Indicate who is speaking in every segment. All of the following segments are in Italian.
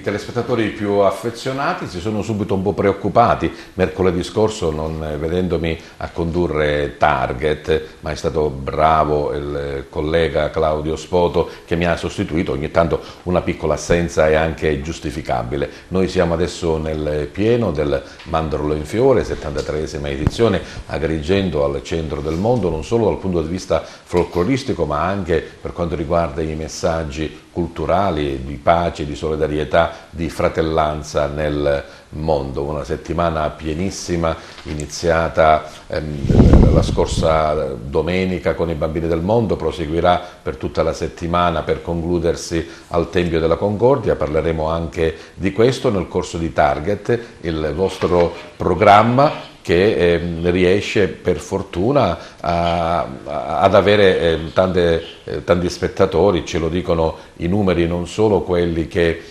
Speaker 1: telespettatori più affezionati si sono subito un po' preoccupati mercoledì scorso non vedendomi a condurre Target, ma è stato bravo il collega Claudio Spoto che mi ha sostituito. Ogni tanto una piccola assenza è anche giustificabile. Noi siamo adesso nel pieno del Mandorlo in Fiore, 73esima edizione, a Agrigento, al centro del mondo, non solo dal punto di vista folcloristico ma anche per quanto riguarda i messaggi culturali di pace, di solidarietà, di fratellanza nel mondo. Una settimana pienissima, iniziata la scorsa domenica con i Bambini del Mondo, proseguirà per tutta la settimana per concludersi al Tempio della Concordia. Parleremo anche di questo nel corso di Target, il vostro programma che riesce per fortuna ad avere tanti spettatori. Ce lo dicono i numeri, non solo quelli che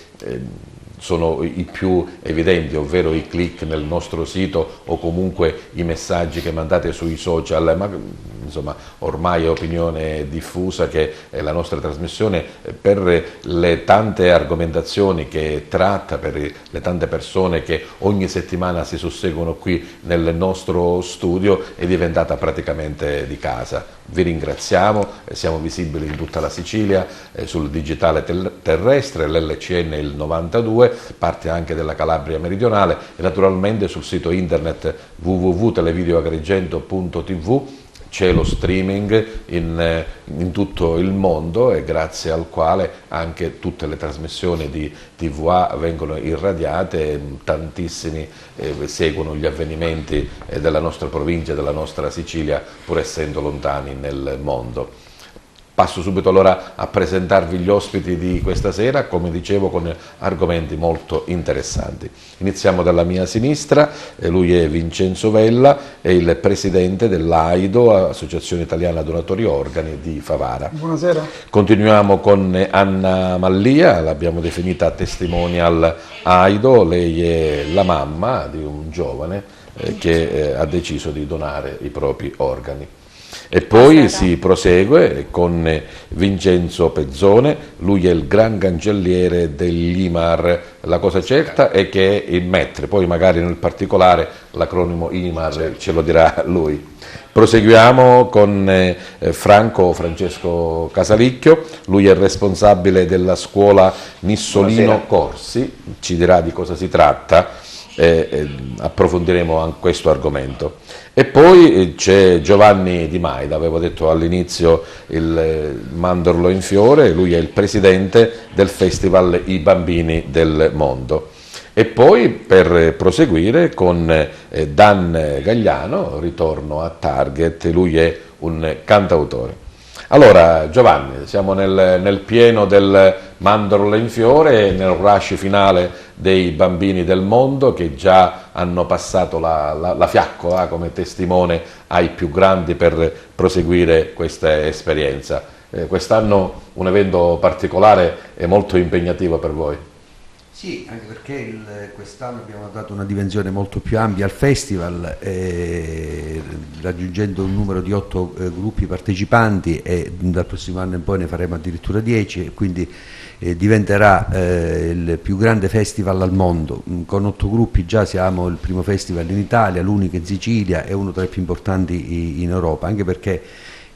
Speaker 1: sono i più evidenti, ovvero i click nel nostro sito o comunque i messaggi che mandate sui social, ma insomma ormai è opinione diffusa che la nostra trasmissione, per le tante argomentazioni che tratta, per le tante persone che ogni settimana si susseguono qui nel nostro studio, è diventata praticamente di casa. Vi ringraziamo, siamo visibili in tutta la Sicilia, sul digitale terrestre, l'LCN il 92, parte anche della Calabria meridionale e naturalmente sul sito internet www.televideoagrigento.tv. C'è lo streaming in tutto il mondo e grazie al quale anche tutte le trasmissioni di TVA vengono irradiate, tantissimi seguono gli avvenimenti della nostra provincia, della nostra Sicilia, pur essendo lontani nel mondo. Passo subito allora a presentarvi gli ospiti di questa sera, come dicevo, con argomenti molto interessanti. Iniziamo dalla mia sinistra, lui è Vincenzo Vella, è il presidente dell'AIDO, Associazione Italiana Donatori Organi di Favara.
Speaker 2: Buonasera.
Speaker 1: Continuiamo con Anna Mallia, l'abbiamo definita testimonial AIDO, lei è la mamma di un giovane che ha deciso di donare i propri organi. E poi si prosegue con Vincenzo Pezzone, lui è il gran cancelliere dell'IMAR. La cosa certa è che è il METRE, poi magari nel particolare l'acronimo IMAR ce lo dirà lui. Proseguiamo con Francesco Casalicchio, lui è responsabile della scuola Nissolino Corsi, ci dirà di cosa si tratta, approfondiremo anche questo argomento. E poi c'è Giovanni Di Maida, avevo detto all'inizio il Mandorlo in Fiore, lui è il presidente del festival I Bambini del Mondo. E poi per proseguire con Dan Gagliano, ritorno a Target, lui è un cantautore. Allora Giovanni, siamo nel pieno del Mandorlo in Fiore, nel rush finale dei Bambini del Mondo che già hanno passato la fiaccola come testimone ai più grandi per proseguire questa esperienza. Quest'anno un evento particolare e molto impegnativo per voi.
Speaker 3: Sì, anche perché quest'anno abbiamo dato una dimensione molto più ampia al festival, raggiungendo un numero di 8 gruppi partecipanti e dal prossimo anno in poi ne faremo addirittura 10, e quindi diventerà il più grande festival al mondo. Con 8 gruppi già siamo il primo festival in Italia, l'unico in Sicilia e uno tra i più importanti in Europa, anche perché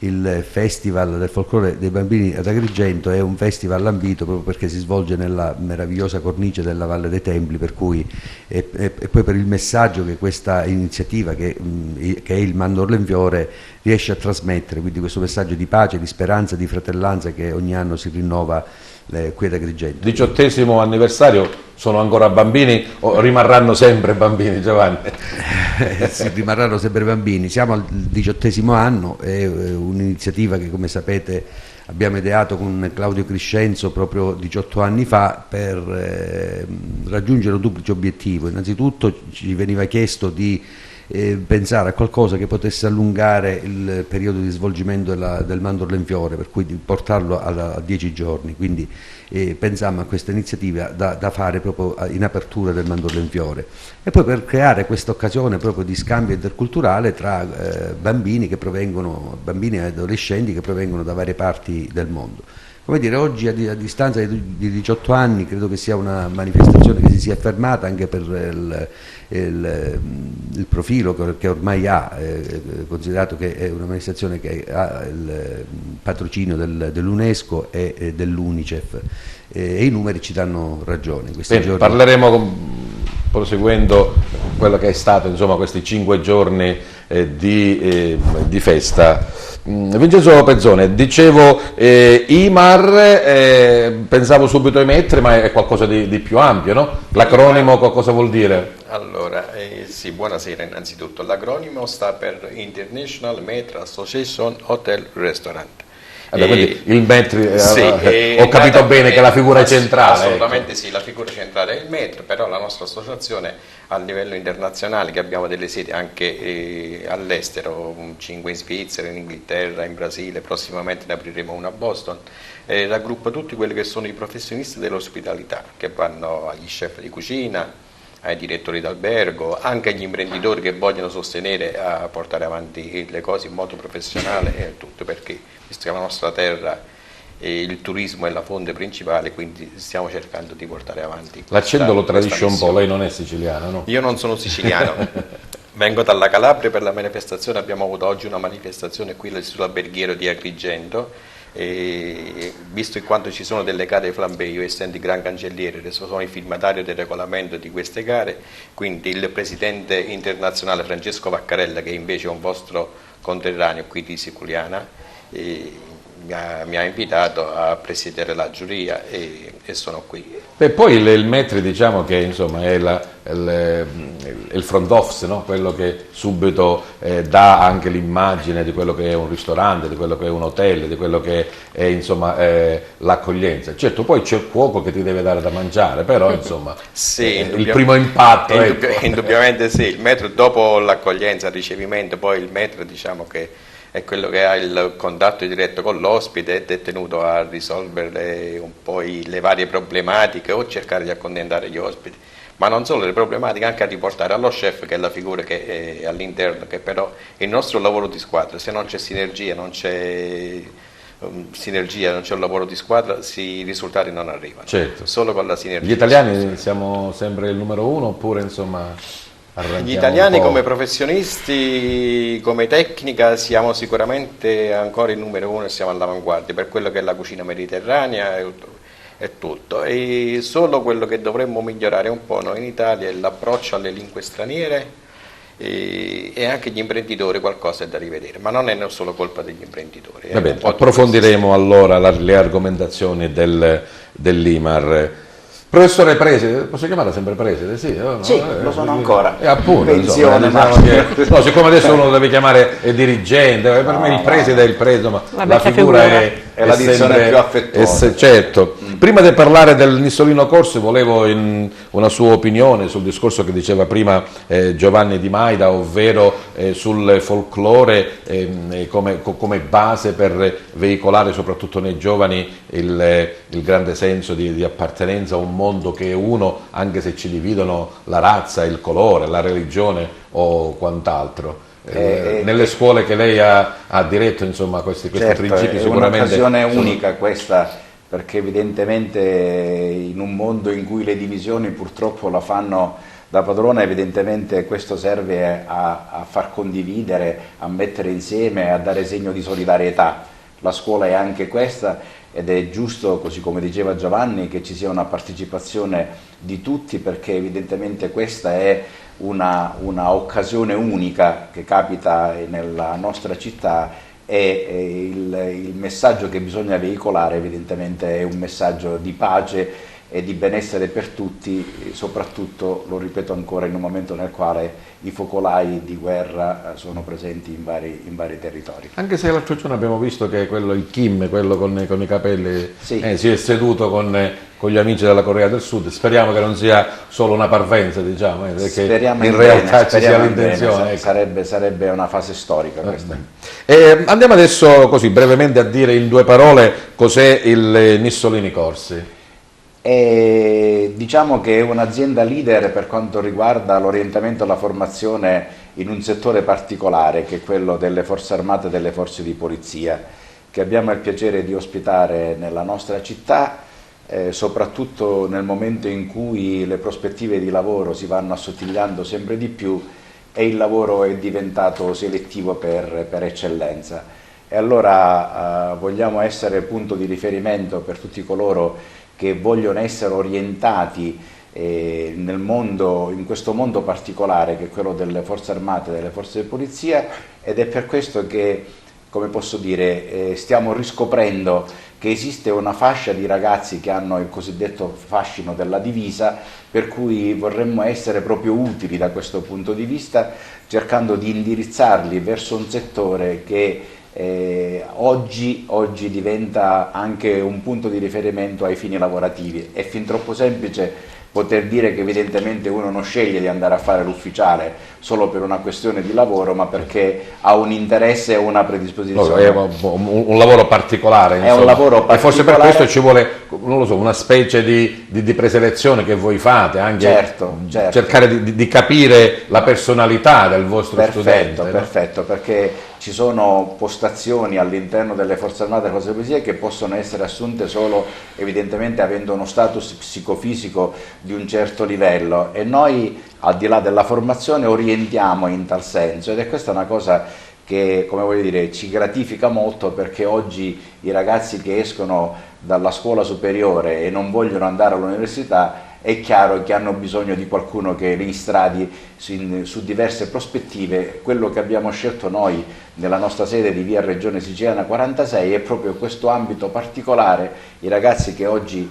Speaker 3: il Festival del Folklore dei Bambini ad Agrigento è un festival ambito proprio perché si svolge nella meravigliosa cornice della Valle dei Templi, per cui e poi per il messaggio che questa iniziativa che è il Mandorlo in Fiore riesce a trasmettere, quindi questo messaggio di pace, di speranza, di fratellanza che ogni anno si rinnova qui ad Agrigento.
Speaker 1: 18° anniversario, sono ancora bambini o rimarranno sempre bambini, Giovanni?
Speaker 3: Sì, rimarranno sempre bambini, siamo al 18° anno, è un'iniziativa che come sapete abbiamo ideato con Claudio Crescenzo proprio 18 anni fa per raggiungere un duplice obiettivo. Innanzitutto ci veniva chiesto di pensare a qualcosa che potesse allungare il periodo di svolgimento del Mandorlo in Fiore, per cui di portarlo a 10 giorni, quindi pensammo a questa iniziativa da fare proprio in apertura del Mandorlo in Fiore, e poi per creare questa occasione proprio di scambio interculturale tra bambini e adolescenti che provengono da varie parti del mondo. come dire, oggi a distanza di 18 anni credo che sia una manifestazione che si sia fermata anche per il profilo che ormai ha, considerato che è una manifestazione che ha il patrocinio dell'UNESCO e dell'UNICEF, e i numeri ci danno ragione.
Speaker 1: Bene,
Speaker 3: giorni...
Speaker 1: Parleremo proseguendo quello che è stato, insomma, questi 5 giorni di festa. Vincenzo Pezzone, dicevo IMAR, pensavo subito ai metri, ma è qualcosa di più ampio, no? L'acronimo cosa vuol dire?
Speaker 2: Allora, sì, buonasera innanzitutto. L'acronimo sta per International Metro Association Hotel Restaurant.
Speaker 1: Quindi il METRI,
Speaker 2: sì,
Speaker 1: ho capito bene che la figura è centrale.
Speaker 2: Assolutamente
Speaker 1: ecco.
Speaker 2: Sì, la figura centrale è il METRO, però la nostra associazione a livello internazionale, che abbiamo delle sedi anche all'estero, 5 in Svizzera, in Inghilterra, in Brasile, prossimamente ne apriremo una a Boston, raggruppa tutti quelli che sono i professionisti dell'ospitalità, che vanno agli chef di cucina, ai direttori d'albergo, anche agli imprenditori che vogliono sostenere a portare avanti le cose in modo professionale e tutto, perché visto che la nostra terra il turismo è la fonte principale, quindi stiamo cercando di portare avanti.
Speaker 1: L'accento lo tradisce un po', lei non è siciliano, no?
Speaker 2: Io non sono siciliano, vengo dalla Calabria per la manifestazione, abbiamo avuto oggi una manifestazione qui sull'alberghiero di Agrigento. E visto quanto ci sono delle gare flambé, io essendo il gran cancelliere adesso sono il firmatario del regolamento di queste gare, quindi il presidente internazionale Francesco Vaccarella, che invece è un vostro conterraneo qui di Siculiana, mi ha invitato a presiedere la giuria e sono qui.
Speaker 1: E poi il METRI, diciamo che insomma è il front office, no? Quello che subito dà anche l'immagine di quello che è un ristorante, di quello che è un hotel, di quello che è insomma l'accoglienza. Certo, poi c'è il cuoco che ti deve dare da mangiare, però insomma
Speaker 2: sì,
Speaker 1: il primo impatto
Speaker 2: indubbiamente sì, il METRO dopo l'accoglienza, il ricevimento, poi il METRO diciamo che è quello che ha il contatto diretto con l'ospite ed è tenuto a risolvere un po' le varie problematiche o cercare di accontentare gli ospiti, ma non solo le problematiche, anche a riportare allo chef, che è la figura che è all'interno, che però è il nostro lavoro di squadra. Se non c'è sinergia, non c'è un lavoro di squadra, i risultati non arrivano.
Speaker 1: Certo.
Speaker 2: Solo con la sinergia.
Speaker 1: Gli italiani siamo sempre il numero uno, oppure insomma...
Speaker 2: Gli italiani come professionisti, come tecnica, siamo sicuramente ancora il numero uno e siamo all'avanguardia per quello che è la cucina mediterranea e tutto. E solo quello che dovremmo migliorare un po' noi in Italia è l'approccio alle lingue straniere e anche gli imprenditori qualcosa è da rivedere, ma non è solo colpa degli imprenditori.
Speaker 1: Vabbè, approfondiremo allora le argomentazioni dell'IMAR. Professore Preside, posso chiamarla sempre Preside? Sì, no?
Speaker 4: Sì, lo sono ancora.
Speaker 1: Appunto,
Speaker 4: pensione,
Speaker 1: no, siccome adesso uno lo deve chiamare dirigente, per me il Preside è il Preside, ma la figura è
Speaker 4: la dizione più affettuosa.
Speaker 1: Certo. Prima di parlare del Nissolino Corsi, volevo una sua opinione sul discorso che diceva prima Giovanni Di Maida, ovvero sul folklore come base per veicolare soprattutto nei giovani il grande senso di appartenenza a un mondo che è uno, anche se ci dividono la razza, il colore, la religione o quant'altro. Nelle scuole che lei ha diretto, insomma, questi principi sicuramente...
Speaker 4: È un'occasione unica questa, perché evidentemente in un mondo in cui le divisioni purtroppo la fanno da padrona, evidentemente questo serve a far condividere, a mettere insieme, a dare segno di solidarietà. La scuola è anche questa ed è giusto, così come diceva Giovanni, che ci sia una partecipazione di tutti, perché evidentemente questa è una occasione unica che capita nella nostra città e il messaggio che bisogna veicolare evidentemente è un messaggio di pace e di benessere per tutti, soprattutto, lo ripeto ancora, in un momento nel quale i focolai di guerra sono presenti in vari territori.
Speaker 1: Anche se l'altro giorno abbiamo visto che il Kim, quello con i capelli,
Speaker 4: sì,
Speaker 1: si è seduto con gli amici della Corea del Sud. Speriamo che non sia solo una parvenza, diciamo, perché
Speaker 4: speriamo
Speaker 1: in realtà ci sia l'intenzione.
Speaker 4: Ecco. Sarebbe una fase storica questa.
Speaker 1: Andiamo adesso così brevemente a dire in 2 parole cos'è il Nissolini Corsi.
Speaker 4: Diciamo che è un'azienda leader per quanto riguarda l'orientamento e la formazione in un settore particolare, che è quello delle forze armate e delle forze di polizia, che abbiamo il piacere di ospitare nella nostra città, soprattutto nel momento in cui le prospettive di lavoro si vanno assottigliando sempre di più e il lavoro è diventato selettivo per eccellenza. E allora vogliamo essere punto di riferimento per tutti coloro che vogliono essere orientati nel mondo, in questo mondo particolare che è quello delle forze armate e delle forze di polizia, ed è per questo che, come posso dire, stiamo riscoprendo che esiste una fascia di ragazzi che hanno il cosiddetto fascino della divisa, per cui vorremmo essere proprio utili da questo punto di vista, cercando di indirizzarli verso un settore che oggi diventa anche un punto di riferimento ai fini lavorativi. È fin troppo semplice poter dire che evidentemente uno non sceglie di andare a fare l'ufficiale solo per una questione di lavoro, ma perché ha un interesse e una predisposizione.
Speaker 1: È un lavoro particolare, insomma.
Speaker 4: È un lavoro particolare.
Speaker 1: E forse per questo ci vuole, non lo so, una specie di preselezione che voi fate, anche
Speaker 4: certo.
Speaker 1: cercare di capire la personalità del vostro studente.
Speaker 4: Perfetto, perché ci sono postazioni all'interno delle forze armate e forze di polizia che possono essere assunte solo evidentemente avendo uno status psicofisico di un certo livello, e noi al di là della formazione orientiamo in tal senso, ed è questa una cosa che, come voglio dire, ci gratifica molto, perché oggi i ragazzi che escono dalla scuola superiore e non vogliono andare all'università è chiaro che hanno bisogno di qualcuno che li istradi su diverse prospettive. Quello che abbiamo scelto noi nella nostra sede di via Regione Siciliana 46 è proprio questo ambito particolare. I ragazzi che oggi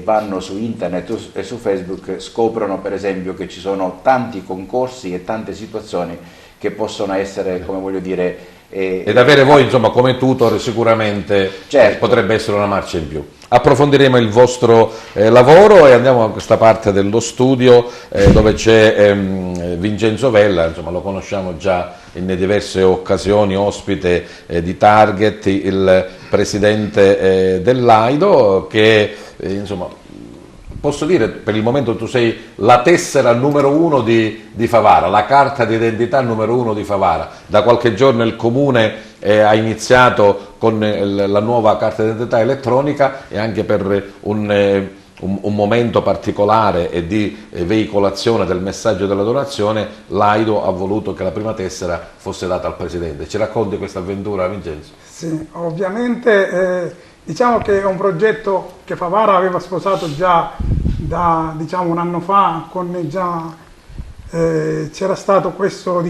Speaker 4: vanno su internet e su Facebook scoprono per esempio che ci sono tanti concorsi e tante situazioni che possono essere, come voglio dire,
Speaker 1: ed avere voi insomma come tutor sicuramente potrebbe essere una marcia in più. Approfondiremo il vostro lavoro e andiamo a questa parte dello studio dove c'è Vincenzo Vella, insomma lo conosciamo già in diverse occasioni, ospite di Target, il presidente dell'AIDO, che insomma posso dire per il momento tu sei la tessera numero 1 di Favara, la carta di identità numero 1 di Favara. Da qualche giorno il comune ha iniziato con la nuova carta di identità elettronica, e anche per un momento particolare e di veicolazione del messaggio della donazione l'AIDO ha voluto che la prima tessera fosse data al presidente. Ci racconti questa avventura, Vincenzo?
Speaker 5: Sì, ovviamente diciamo che è un progetto che Favara aveva sposato già da un anno fa, c'era stato questo,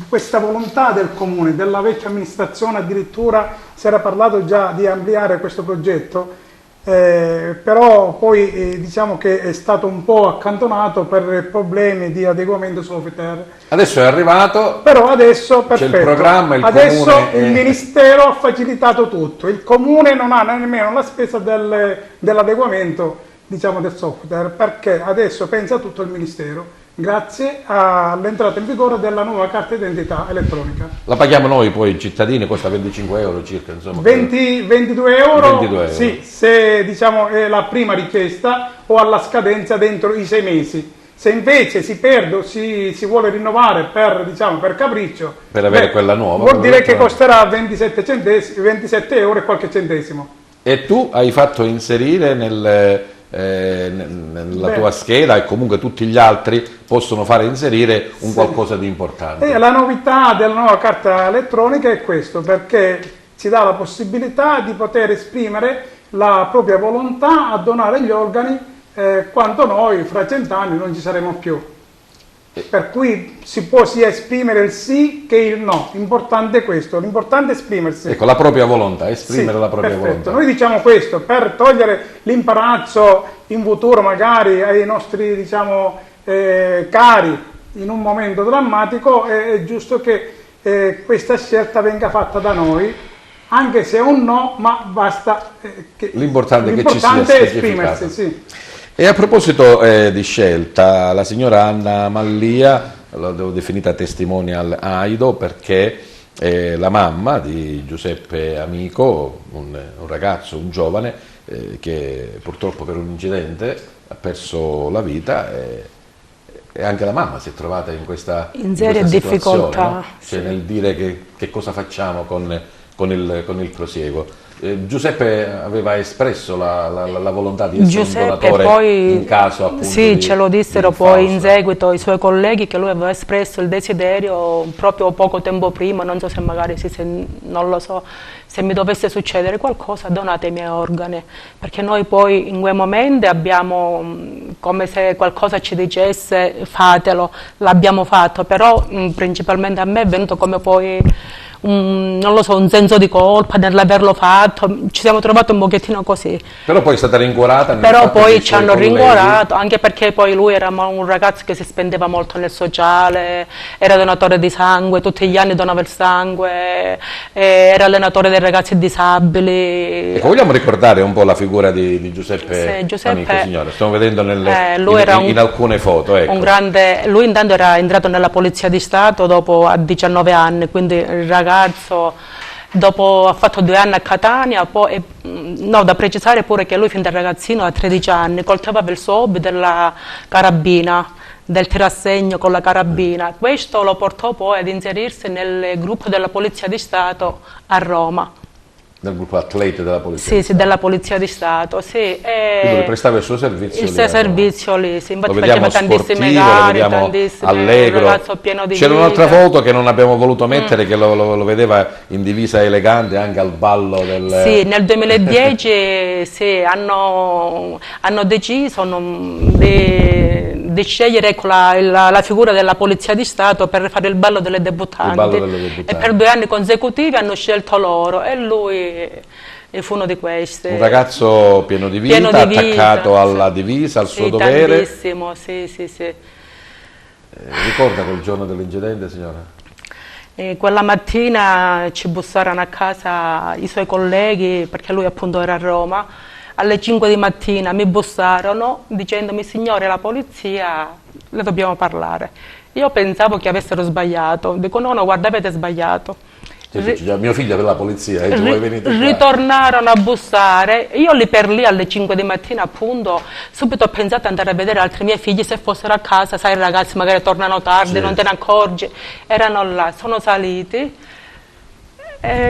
Speaker 5: questa volontà del comune, della vecchia amministrazione, addirittura si era parlato già di ampliare questo progetto, però poi diciamo che è stato un po' accantonato per problemi di adeguamento software.
Speaker 1: Adesso è arrivato,
Speaker 5: però adesso perfetto.
Speaker 1: C'è il programma,
Speaker 5: adesso il Ministero ha facilitato tutto, il comune non ha nemmeno la spesa dell'adeguamento del software, perché adesso pensa tutto il Ministero, grazie all'entrata in vigore della nuova carta d'identità elettronica.
Speaker 1: La paghiamo noi poi cittadini, costa 25 euro circa, insomma.
Speaker 5: 22 euro,
Speaker 1: 22 euro.
Speaker 5: Sì, se è la prima richiesta o alla scadenza dentro i 6 mesi. Se invece si perde o si vuole rinnovare per capriccio,
Speaker 1: per avere quella nuova,
Speaker 5: vuol dire che costerà 27 euro e qualche centesimo.
Speaker 1: E tu hai fatto inserire nella tua scheda, e comunque tutti gli altri possono fare inserire qualcosa di importante.
Speaker 5: La novità della nuova carta elettronica è questo, perché ci dà la possibilità di poter esprimere la propria volontà a donare gli organi quando noi fra 100 anni non ci saremo più. Per cui si può sia esprimere il sì che il no, l'importante è questo, l'importante è esprimersi.
Speaker 1: Ecco, la propria volontà, esprimere la propria volontà.
Speaker 5: Noi diciamo questo, per togliere l'imbarazzo in futuro magari ai nostri cari in un momento drammatico, è giusto che questa scelta venga fatta da noi, anche se è un no, ma basta che
Speaker 1: l'importante è che ci sia
Speaker 5: esprimersi, sì.
Speaker 1: E a proposito di scelta, la signora Anna Mallia, l'avevo definita testimonial AIDO perché la mamma di Giuseppe Amico, un ragazzo, un giovane, che purtroppo per un incidente ha perso la vita, e anche la mamma si è trovata in questa
Speaker 6: seria difficoltà,
Speaker 1: no? Cioè, nel dire che cosa facciamo con con il prosieguo. Giuseppe aveva espresso la volontà di essere un donatore
Speaker 6: poi,
Speaker 1: in caso appunto
Speaker 6: sì, ce lo dissero
Speaker 1: di
Speaker 6: poi in
Speaker 1: infausta.
Speaker 6: seguito i suoi colleghi che lui aveva espresso il desiderio proprio poco tempo prima, non so se magari non lo so, se mi dovesse succedere qualcosa donate i miei organi, perché noi poi in quei momenti abbiamo come se qualcosa ci dicesse fatelo, l'abbiamo fatto, però principalmente a me è venuto come poi non lo so, un senso di colpa nell'averlo fatto, ci siamo trovati un pochettino così.
Speaker 1: Però poi è stata rincuorata nel
Speaker 6: Però
Speaker 1: fatto che
Speaker 6: poi
Speaker 1: i
Speaker 6: ci
Speaker 1: suoi
Speaker 6: hanno
Speaker 1: colleghi-
Speaker 6: rincuorato, anche perché poi lui era un ragazzo che si spendeva molto nel sociale, era donatore di sangue, tutti gli anni donava il sangue, era allenatore dei ragazzi disabili.
Speaker 1: Ecco, vogliamo ricordare un po' la figura di Giuseppe,
Speaker 6: Sì, Giuseppe,
Speaker 1: Amico, signore? Stiamo vedendo
Speaker 6: lui era
Speaker 1: in alcune foto. Ecco.
Speaker 6: Lui intanto era entrato nella Polizia di Stato dopo a 19 anni, quindi il ragazzo dopo ha fatto 2 anni a Catania, poi, no, da precisare pure che lui fin da ragazzino a 13 anni coltivava il suo hobby della carabina, del tirassegno con la carabina. Questo lo portò poi ad inserirsi nel gruppo della Polizia di Stato a Roma.
Speaker 1: Del gruppo atlete della Polizia.
Speaker 6: Sì, della Polizia di Stato, sì.
Speaker 1: Quindi lui prestava il suo servizio
Speaker 6: Il
Speaker 1: lì
Speaker 6: suo
Speaker 1: a Roma.
Speaker 6: servizio lì, sì, infatti
Speaker 1: Lo vediamo
Speaker 6: faceva tantissime
Speaker 1: sportivo, lo
Speaker 6: gare,
Speaker 1: vediamo
Speaker 6: tantissime,
Speaker 1: allegro.
Speaker 6: un ragazzo pieno di
Speaker 1: C'era un'altra
Speaker 6: vita.
Speaker 1: foto che non abbiamo voluto mettere, che lo vedeva in divisa elegante anche al ballo del...
Speaker 6: Sì, nel 2010 sì, hanno deciso di scegliere ecco, la figura della Polizia di Stato per fare il ballo delle debuttanti.
Speaker 1: Il ballo delle debuttanti.
Speaker 6: E per 2 anni consecutivi hanno scelto loro e lui fu uno di questi.
Speaker 1: Un ragazzo pieno di vita, attaccato alla divisa, al suo dovere.
Speaker 6: Tantissimo, sì.
Speaker 1: Ricorda quel giorno dell'incidente, signora?
Speaker 6: Quella mattina ci bussarono a casa i suoi colleghi, perché lui appunto era a Roma, alle 5 di mattina mi bussarono dicendomi signore la polizia, le dobbiamo parlare. Io pensavo che avessero sbagliato, dico no, guarda avete sbagliato.
Speaker 1: Mio figlio è per la polizia, tu vuoi venire qua?
Speaker 6: Ritornarono a bussare, io lì per lì alle 5 di mattina appunto subito ho pensato di andare a vedere altri miei figli se fossero a casa, sai i ragazzi magari tornano tardi,
Speaker 1: Sì.
Speaker 6: non te ne accorgi, erano là, sono saliti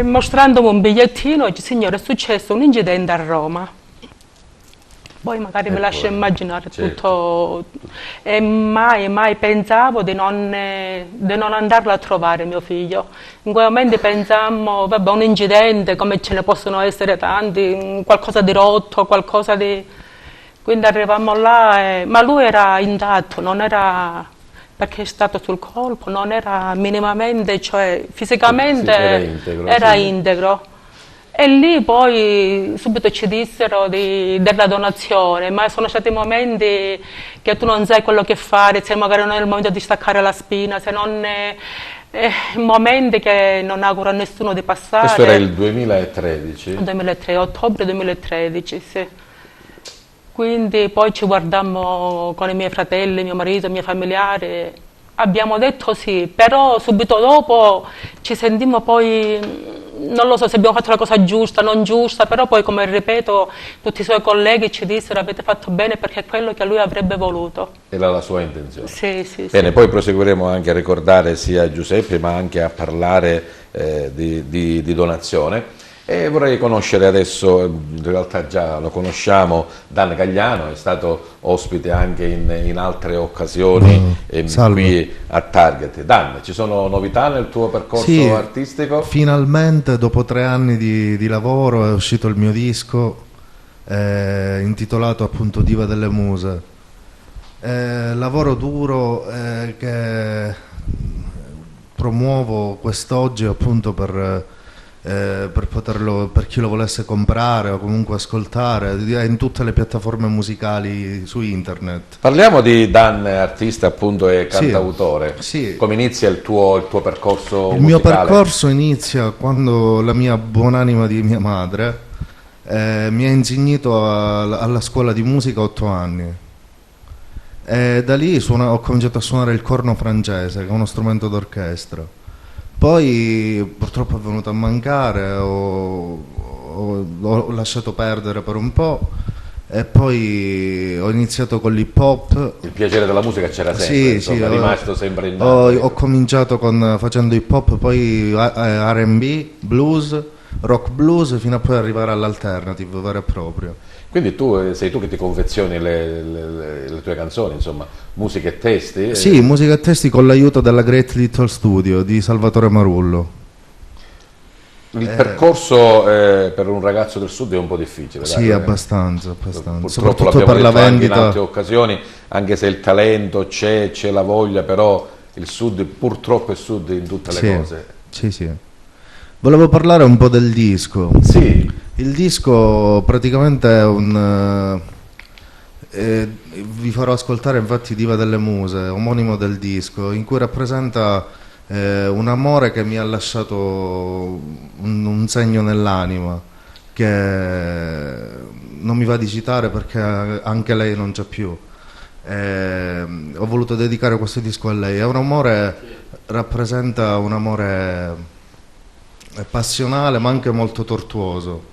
Speaker 6: mostrandomi un bigliettino e dice signore è successo un incidente a Roma. Poi magari vi lascio immaginare
Speaker 1: certo.
Speaker 6: tutto e mai pensavo di non andarlo a trovare mio figlio. In quei momenti pensammo, vabbè un incidente come ce ne possono essere tanti, qualcosa di rotto, qualcosa di... Quindi arrivammo là, ma lui era intatto, non era... perché è stato sul colpo, non era minimamente, cioè fisicamente era integro. E lì poi subito ci dissero della donazione, ma sono stati momenti che tu non sai quello che fare, se magari non è il momento di staccare la spina, se non è momenti che non auguro a nessuno di passare.
Speaker 1: Questo era il 2013?
Speaker 6: 2003, ottobre 2013, sì. Quindi poi ci guardammo con i miei fratelli, mio marito, i miei familiari, abbiamo detto sì, però subito dopo ci sentimmo poi... Non lo so se abbiamo fatto la cosa giusta, non giusta, però poi come ripeto tutti i suoi colleghi ci dissero avete fatto bene perché è quello che lui avrebbe voluto.
Speaker 1: Era la sua intenzione.
Speaker 6: Sì.
Speaker 1: Bene, poi proseguiremo anche a ricordare sia Giuseppe ma anche a parlare di donazione. E vorrei conoscere adesso, in realtà già lo conosciamo, Dan Gagliano, è stato ospite anche in altre occasioni qui a Target. Dan, ci sono novità nel tuo percorso artistico?
Speaker 7: Finalmente dopo 3 anni di lavoro è uscito il mio disco intitolato appunto Diva delle Muse. Lavoro duro che promuovo quest'oggi appunto per poterlo, per chi lo volesse comprare o comunque ascoltare, è in tutte le piattaforme musicali su internet.
Speaker 1: Parliamo di Dan, artista appunto e cantautore.
Speaker 7: Sì.
Speaker 1: Come inizia il tuo percorso musicale?
Speaker 7: Il mio percorso inizia quando la mia buonanima di mia madre mi ha insignito alla scuola di musica 8 anni. E da lì ho cominciato a suonare il corno francese, che è uno strumento d'orchestra. Poi purtroppo è venuto a mancare, ho lasciato perdere per un po' e poi ho iniziato con l'hip hop.
Speaker 1: Il piacere della musica c'era sempre,
Speaker 7: sì,
Speaker 1: è rimasto sempre in
Speaker 7: ho cominciato facendo hip hop, poi R&B, blues rock blues, fino a poi arrivare all'alternative vero e proprio.
Speaker 1: Quindi sei tu che ti confezioni le tue canzoni, insomma, musica e testi?
Speaker 7: Sì, musica e testi con l'aiuto della Great Little Studio di Salvatore Marullo.
Speaker 1: Il percorso per un ragazzo del sud è un po' difficile.
Speaker 7: Sì,
Speaker 1: dai,
Speaker 7: abbastanza.
Speaker 1: Purtroppo
Speaker 7: Soprattutto
Speaker 1: l'abbiamo
Speaker 7: per la
Speaker 1: detto anche in
Speaker 7: vendita.
Speaker 1: altre occasioni, anche se il talento c'è la voglia, però il sud purtroppo è sud in tutte le
Speaker 7: Sì,
Speaker 1: cose.
Speaker 7: sì, sì. Volevo parlare un po' del disco.
Speaker 1: Sì,
Speaker 7: Il disco praticamente è vi farò ascoltare infatti Diva delle Muse, omonimo del disco, in cui rappresenta un amore che mi ha lasciato un segno nell'anima, che non mi va di citare perché anche lei non c'è più. Ho voluto dedicare questo disco a lei. È un amore, rappresenta un amore passionale ma anche molto tortuoso.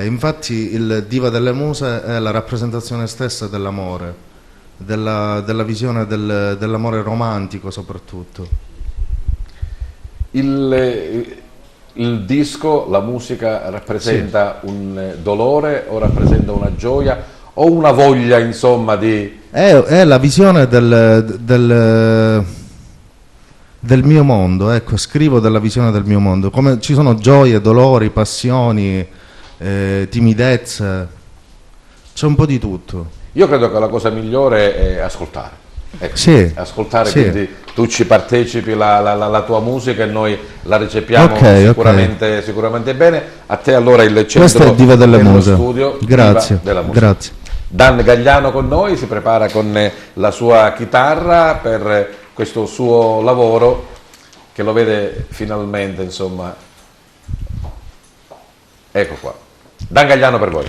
Speaker 7: Infatti il Diva delle Muse è la rappresentazione stessa dell'amore, della visione dell'amore romantico soprattutto.
Speaker 1: il disco, la musica rappresenta un dolore o rappresenta una gioia o una voglia, insomma, di...
Speaker 7: È la visione del mio mondo, ecco, scrivo della visione del mio mondo, come ci sono gioie, dolori, passioni, timidezze, c'è un po' di tutto.
Speaker 1: Io credo che la cosa migliore è ascoltare. Ecco,
Speaker 7: Sì,
Speaker 1: ascoltare,
Speaker 7: sì.
Speaker 1: quindi tu ci partecipi, la tua musica e noi la ricepiamo
Speaker 7: Ok,
Speaker 1: sicuramente bene. A te allora il
Speaker 7: Questa
Speaker 1: centro
Speaker 7: è Diva delle
Speaker 1: dello
Speaker 7: Muse.
Speaker 1: studio,
Speaker 7: Grazie,
Speaker 1: Diva della Musica.
Speaker 7: grazie.
Speaker 1: Dan Gagliano con noi, si prepara con la sua chitarra per questo suo lavoro che lo vede finalmente, insomma. Ecco qua. Dan Gagliano per voi.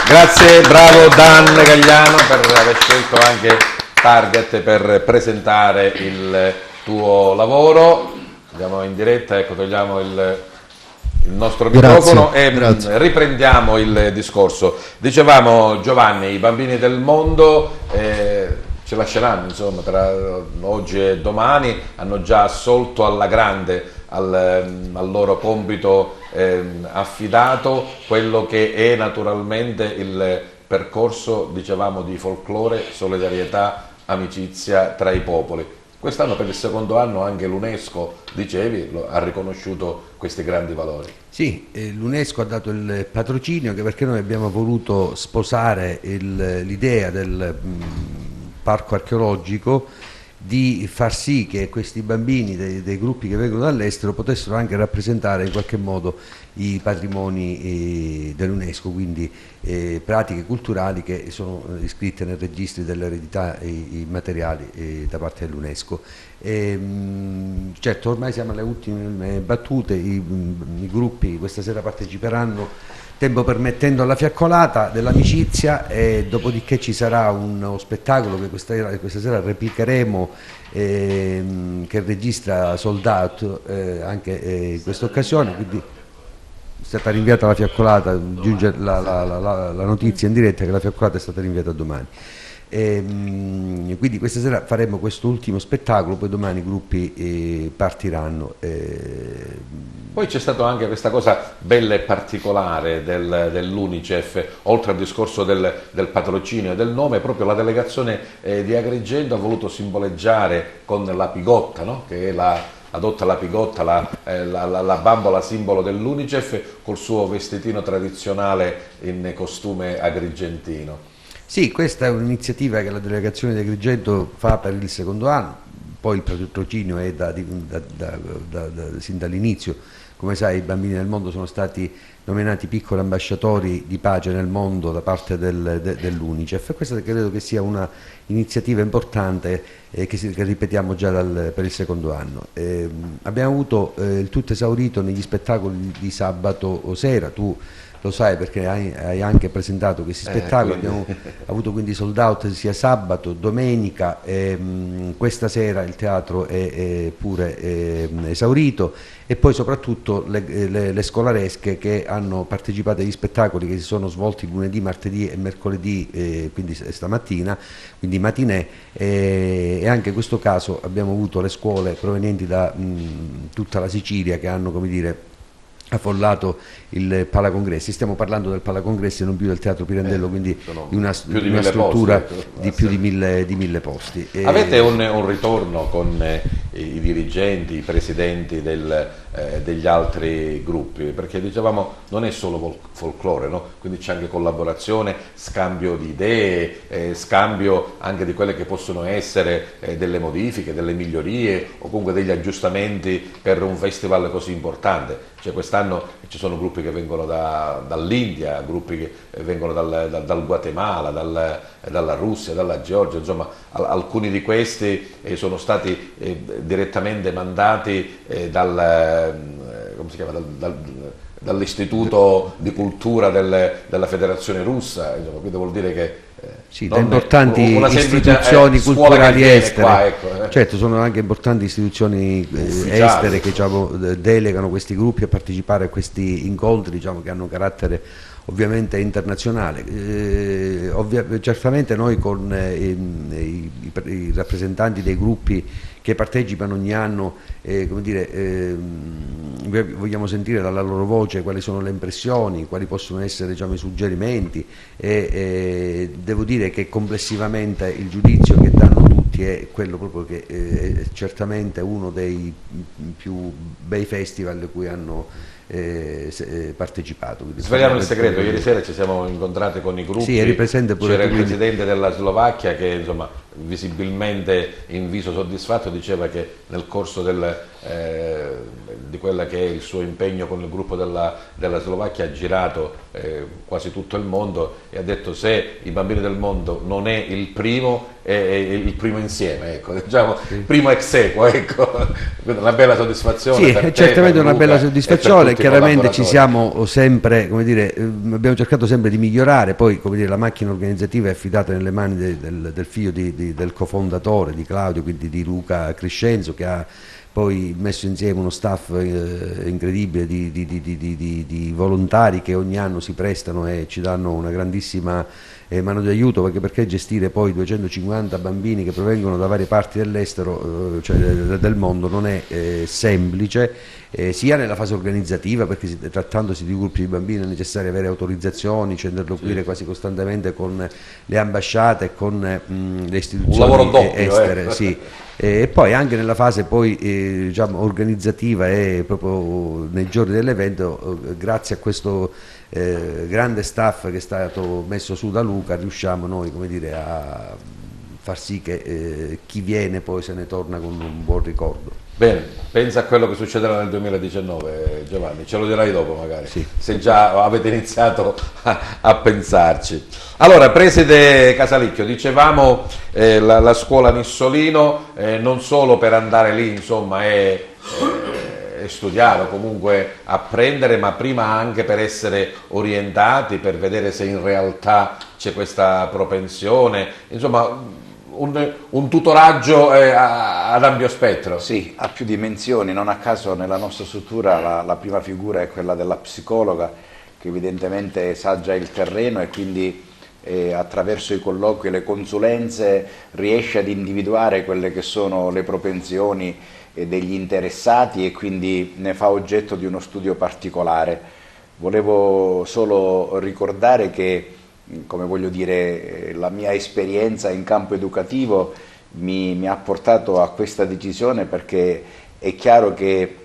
Speaker 1: Grazie, bravo Dan Gagliano per aver scelto anche Target per presentare il tuo lavoro. Andiamo in diretta, ecco, togliamo il nostro microfono e riprendiamo il discorso. Dicevamo, Giovanni, i bambini del mondo ce lasceranno, insomma, tra oggi e domani, hanno già assolto alla grande al loro compito affidato, quello che è naturalmente il percorso, dicevamo, di folklore, solidarietà, amicizia tra i popoli. Quest'anno per il secondo anno anche l'UNESCO, dicevi, ha riconosciuto questi grandi valori.
Speaker 3: Sì, l'UNESCO ha dato il patrocinio, anche perché noi abbiamo voluto sposare l'idea del parco archeologico, di far sì che questi bambini dei gruppi che vengono dall'estero potessero anche rappresentare in qualche modo i patrimoni dell'UNESCO, quindi pratiche culturali che sono iscritte nei registri dell'eredità immateriali da parte dell'UNESCO. Certo, ormai siamo alle ultime battute, i gruppi questa sera parteciperanno, tempo permettendo, alla fiaccolata dell'amicizia, e dopodiché ci sarà uno spettacolo che questa sera replicheremo, che registra Sold Out anche in questa occasione, quindi è stata rinviata la fiaccolata, giunge la notizia in diretta che la fiaccolata è stata rinviata a domani. Quindi questa sera faremo questo ultimo spettacolo, poi domani i gruppi partiranno.
Speaker 1: Poi c'è stata anche questa cosa bella e particolare dell'Unicef, oltre al discorso del patrocinio e del nome, proprio la delegazione di Agrigento ha voluto simboleggiare con la pigotta, no? Che è adotta la pigotta, la bambola simbolo dell'Unicef, col suo vestitino tradizionale in costume agrigentino.
Speaker 3: Sì, questa è un'iniziativa che la delegazione di Agrigento fa per il secondo anno, poi il patrocinio è sin dall'inizio. Come sai, i bambini del mondo sono stati nominati piccoli ambasciatori di pace nel mondo da parte dell'Unicef, e questa credo che sia una iniziativa importante che ripetiamo già per il secondo anno. Abbiamo avuto il tutto esaurito negli spettacoli di sabato sera, tu lo sai perché hai anche presentato questi spettacoli, abbiamo avuto quindi sold out sia sabato, domenica, questa sera il teatro è pure esaurito, e poi soprattutto le scolaresche che hanno partecipato agli spettacoli che si sono svolti lunedì, martedì e mercoledì, quindi stamattina, quindi matinè, e anche in questo caso abbiamo avuto le scuole provenienti da tutta la Sicilia che hanno, come dire, affollato il Palacongressi. Stiamo parlando del Palacongressi e non più del Teatro Pirandello, quindi di una struttura di più di mille posti.
Speaker 1: Avete un ritorno con i dirigenti, i presidenti degli altri gruppi? Perché dicevamo non è solo folklore, no? Quindi c'è anche collaborazione, scambio di idee, scambio anche di quelle che possono essere delle modifiche, delle migliorie o comunque degli aggiustamenti per un festival così importante. Cioè, quest'anno ci sono gruppi che vengono dall'India, gruppi che vengono dal Guatemala, dalla Russia, dalla Georgia, insomma alcuni di questi sono stati direttamente mandati come si chiama, dall'Istituto di Cultura della Federazione Russa, insomma, quindi vuol dire che
Speaker 3: sì, da importanti istituzioni culturali estere, qua, ecco. Certo, sono anche importanti istituzioni estere che, diciamo, delegano questi gruppi a partecipare a questi incontri, diciamo, che hanno carattere ovviamente internazionale. Certamente noi con i rappresentanti dei gruppi che partecipano ogni anno, come dire, vogliamo sentire dalla loro voce quali sono le impressioni, quali possono essere, diciamo, i suggerimenti, e devo dire che complessivamente il giudizio che danno tutti è quello proprio che è certamente uno dei più bei festival a cui hanno partecipato.
Speaker 1: Sveliamo il segreto, ieri sera ci siamo incontrati con i gruppi,
Speaker 3: sì, eri presente pure
Speaker 1: c'era il presidente della Slovacchia che, insomma, visibilmente in viso soddisfatto, diceva che nel corso di quella che è il suo impegno con il gruppo della Slovacchia ha girato quasi tutto il mondo e ha detto: se i bambini del mondo non è il primo, è il primo insieme, ecco, diciamo, primo ex equo, ecco. Una bella soddisfazione.
Speaker 3: Sì,
Speaker 1: per te,
Speaker 3: certamente
Speaker 1: per
Speaker 3: una
Speaker 1: Luca
Speaker 3: bella
Speaker 1: e
Speaker 3: soddisfazione.
Speaker 1: per tutti i
Speaker 3: Chiaramente ci
Speaker 1: collaboratori.
Speaker 3: siamo sempre, come dire, abbiamo cercato sempre di migliorare. Poi, come dire, la macchina organizzativa è affidata nelle mani del figlio del cofondatore, di Claudio, quindi di Luca Crescenzo, che ha poi messo insieme uno staff incredibile di volontari che ogni anno si prestano e ci danno una grandissima mano di aiuto, perché gestire poi 250 bambini che provengono da varie parti dell'estero, cioè del mondo, non è semplice, sia nella fase organizzativa, perché trattandosi di gruppi di bambini è necessario avere autorizzazioni, cioè interloquire quasi costantemente con le ambasciate e con le istituzioni
Speaker 1: Un lavoro doppio,
Speaker 3: estere, sì. E poi anche nella fase poi, diciamo, organizzativa e proprio nei giorni dell'evento, grazie a questo grande staff che è stato messo su da Luca, riusciamo noi, come dire, a far sì che chi viene poi se ne torna con un buon ricordo.
Speaker 1: Bene, pensa a quello che succederà nel 2019, Giovanni, ce lo dirai dopo magari,
Speaker 3: Sì.
Speaker 1: se già avete iniziato a pensarci. Allora, preside Casalicchio, dicevamo la scuola Nissolino, non solo per andare lì, insomma, e studiare o comunque apprendere, ma prima anche per essere orientati, per vedere se in realtà c'è questa propensione, insomma un tutoraggio ad ampio spettro.
Speaker 4: Sì, ha più dimensioni, non a caso nella nostra struttura la prima figura è quella della psicologa, che evidentemente sa già il terreno e quindi attraverso i colloqui e le consulenze riesce ad individuare quelle che sono le propensioni degli interessati e quindi ne fa oggetto di uno studio particolare. Volevo solo ricordare che, come voglio dire, la mia esperienza in campo educativo mi ha portato a questa decisione, perché è chiaro che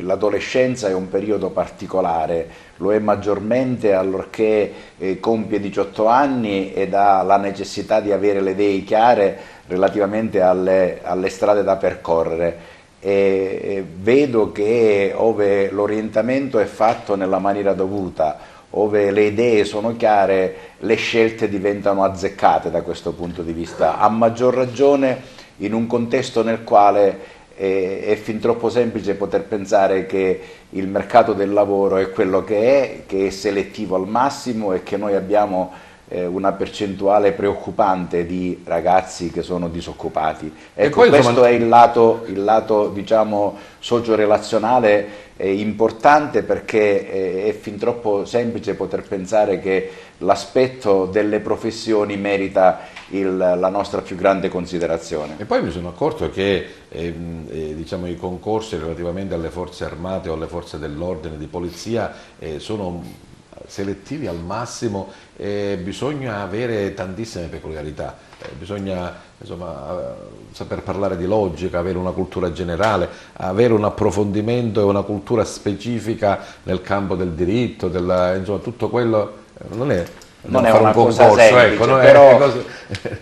Speaker 4: l'adolescenza è un periodo particolare, lo è maggiormente allorché compie 18 anni ed ha la necessità di avere le idee chiare relativamente alle strade da percorrere. E vedo che ove l'orientamento è fatto nella maniera dovuta, ove le idee sono chiare, le scelte diventano azzeccate da questo punto di vista, a maggior ragione in un contesto nel quale è fin troppo semplice poter pensare che il mercato del lavoro è quello che è selettivo al massimo e che noi abbiamo una percentuale preoccupante di ragazzi che sono disoccupati. Ecco,
Speaker 1: poi,
Speaker 4: questo
Speaker 1: insomma,
Speaker 4: è il lato diciamo socio-relazionale importante, perché è fin troppo semplice poter pensare che l'aspetto delle professioni merita la nostra più grande considerazione.
Speaker 1: E poi mi sono accorto che diciamo, i concorsi relativamente alle forze armate o alle forze dell'ordine di polizia sono selettivi al massimo, bisogna avere tantissime peculiarità, bisogna, insomma, saper parlare di logica, avere una cultura generale, avere un approfondimento e una cultura specifica nel campo del diritto, insomma, tutto quello non è
Speaker 4: una cosa semplice,
Speaker 1: ecco,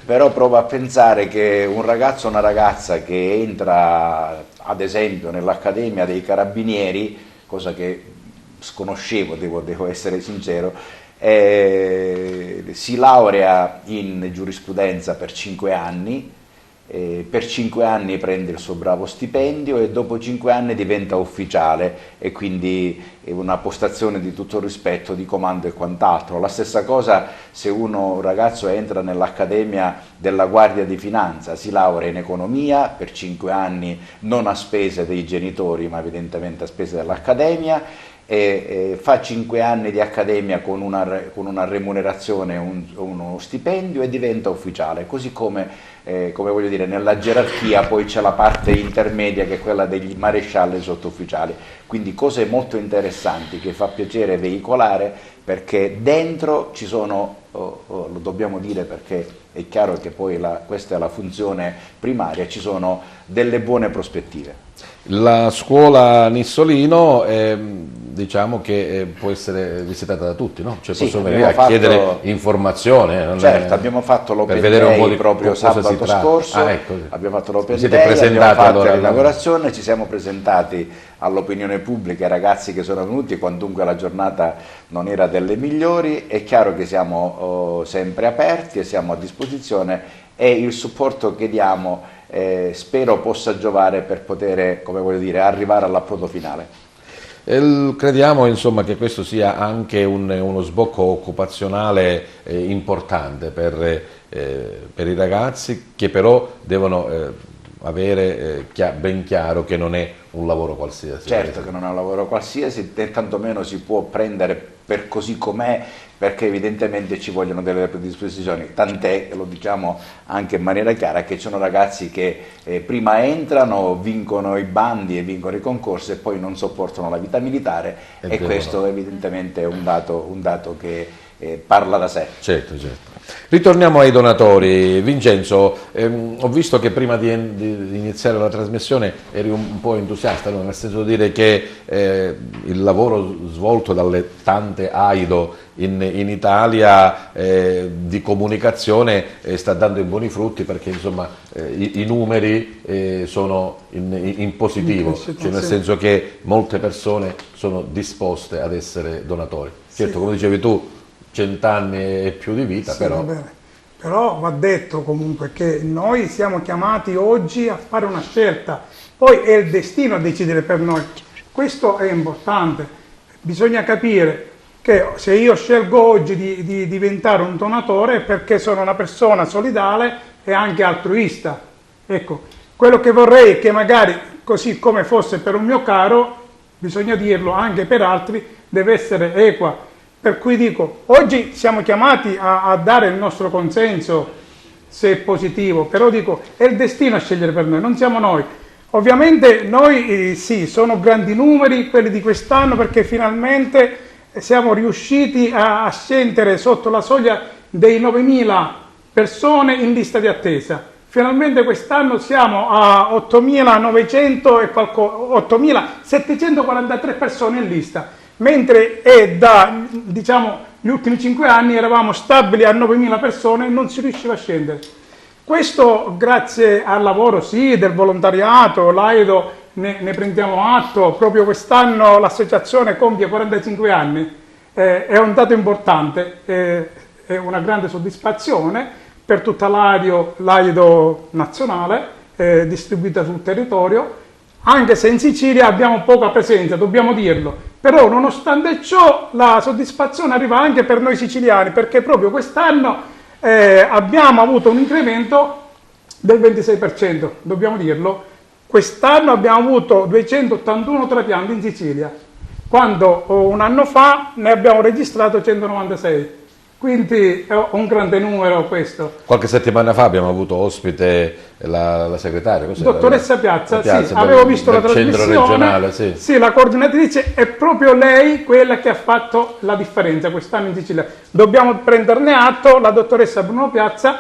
Speaker 4: però provo a pensare che un ragazzo o una ragazza che entra ad esempio nell'Accademia dei Carabinieri, cosa che sconoscevo, devo essere sincero, si laurea in giurisprudenza per 5 anni, per 5 anni prende il suo bravo stipendio e dopo 5 anni diventa ufficiale e quindi è una postazione di tutto rispetto, di comando e quant'altro. La stessa cosa se un ragazzo entra nell'Accademia della Guardia di Finanza, si laurea in economia per 5 anni, non a spese dei genitori ma evidentemente a spese dell'Accademia, fa 5 anni di accademia con una remunerazione, uno stipendio, e diventa ufficiale, così come voglio dire, nella gerarchia poi c'è la parte intermedia che è quella degli marescialli e sottufficiali, quindi cose molto interessanti che fa piacere veicolare, perché dentro ci sono, lo dobbiamo dire perché è chiaro che poi questa è la funzione primaria, ci sono delle buone prospettive.
Speaker 1: La scuola Nissolino diciamo che può essere visitata da tutti, no? Cioè
Speaker 4: Sì,
Speaker 1: possono
Speaker 4: abbiamo
Speaker 1: venire a
Speaker 4: fatto-
Speaker 1: chiedere informazione. non
Speaker 4: Certo,
Speaker 1: è-
Speaker 4: abbiamo fatto
Speaker 1: per
Speaker 4: l'open
Speaker 1: vedere un po'
Speaker 4: day
Speaker 1: di
Speaker 4: proprio
Speaker 1: cosa si
Speaker 4: sabato
Speaker 1: tratta.
Speaker 4: scorso,
Speaker 1: Ah, ecco.
Speaker 4: abbiamo fatto l'open
Speaker 1: Siete
Speaker 4: day,
Speaker 1: presentati
Speaker 4: abbiamo fatto
Speaker 1: allora
Speaker 4: l'inaugurazione, ci siamo presentati all'opinione pubblica, ai ragazzi che sono venuti, quantunque la giornata non era delle migliori. È chiaro che siamo sempre aperti e siamo a disposizione, e il supporto che diamo spero possa giovare per poter, come voglio dire, arrivare all'approdo finale.
Speaker 1: Crediamo insomma che questo sia anche uno sbocco occupazionale importante per i ragazzi, che però devono avere ben chiaro che non è un lavoro qualsiasi.
Speaker 4: Certo che non è un lavoro qualsiasi, né tantomeno si può prendere per così com'è, perché evidentemente ci vogliono delle predisposizioni, tant'è, lo diciamo anche in maniera chiara, che ci sono ragazzi che prima entrano, vincono i bandi e vincono i concorsi e poi non sopportano la vita militare, e questo evidentemente è un dato che parla da sé.
Speaker 1: Certo, certo. Ritorniamo ai donatori. Vincenzo, ho visto che prima di iniziare la trasmissione eri un po' entusiasta, no? Nel senso di dire che il lavoro svolto dalle tante AIDO in Italia di comunicazione sta dando i buoni frutti, perché insomma i numeri sono in positivo, cioè nel senso che molte persone sono disposte ad essere donatori. Certo, come dicevi tu, 100 anni e più di vita,
Speaker 5: Sì,
Speaker 1: però...
Speaker 5: va bene. Però va detto comunque che noi siamo chiamati oggi a fare una scelta, poi è il destino a decidere per noi. Questo è importante. Bisogna capire che se io scelgo oggi di diventare un donatore è perché sono una persona solidale e anche altruista. Ecco, quello che vorrei è che magari, così come fosse per un mio caro, bisogna dirlo anche per altri, deve essere equa. Per cui dico, oggi siamo chiamati a dare il nostro consenso, se è positivo, però dico, è il destino a scegliere per noi, non siamo noi. Ovviamente noi sì, sono grandi numeri quelli di quest'anno, perché finalmente siamo riusciti a scendere sotto la soglia dei 9.000 persone in lista di attesa. Finalmente quest'anno siamo a 8.900 e 8.743 persone in lista. Mentre gli ultimi 5 anni eravamo stabili a 9.000 persone e non si riusciva a scendere. Questo grazie al lavoro sì del volontariato, l'AIDO ne prendiamo atto, proprio quest'anno l'associazione compie 45 anni, è un dato importante, è una grande soddisfazione per tutta l'AIDO nazionale distribuita sul territorio, anche se in Sicilia abbiamo poca presenza, dobbiamo dirlo. Però nonostante ciò la soddisfazione arriva anche per noi siciliani, perché proprio quest'anno abbiamo avuto un incremento del 26%, dobbiamo dirlo. Quest'anno abbiamo avuto 281 trapianti in Sicilia, quando un anno fa ne abbiamo registrato 196. Quindi è un grande numero questo.
Speaker 1: Qualche settimana fa abbiamo avuto ospite la segretaria,
Speaker 5: Dottoressa Piazza, sì,
Speaker 1: del,
Speaker 5: avevo visto la
Speaker 1: centro
Speaker 5: trasmissione,
Speaker 1: regionale, sì.
Speaker 5: Sì, la coordinatrice, è proprio lei quella che ha fatto la differenza quest'anno in Sicilia. Dobbiamo prenderne atto, la dottoressa Bruno Piazza,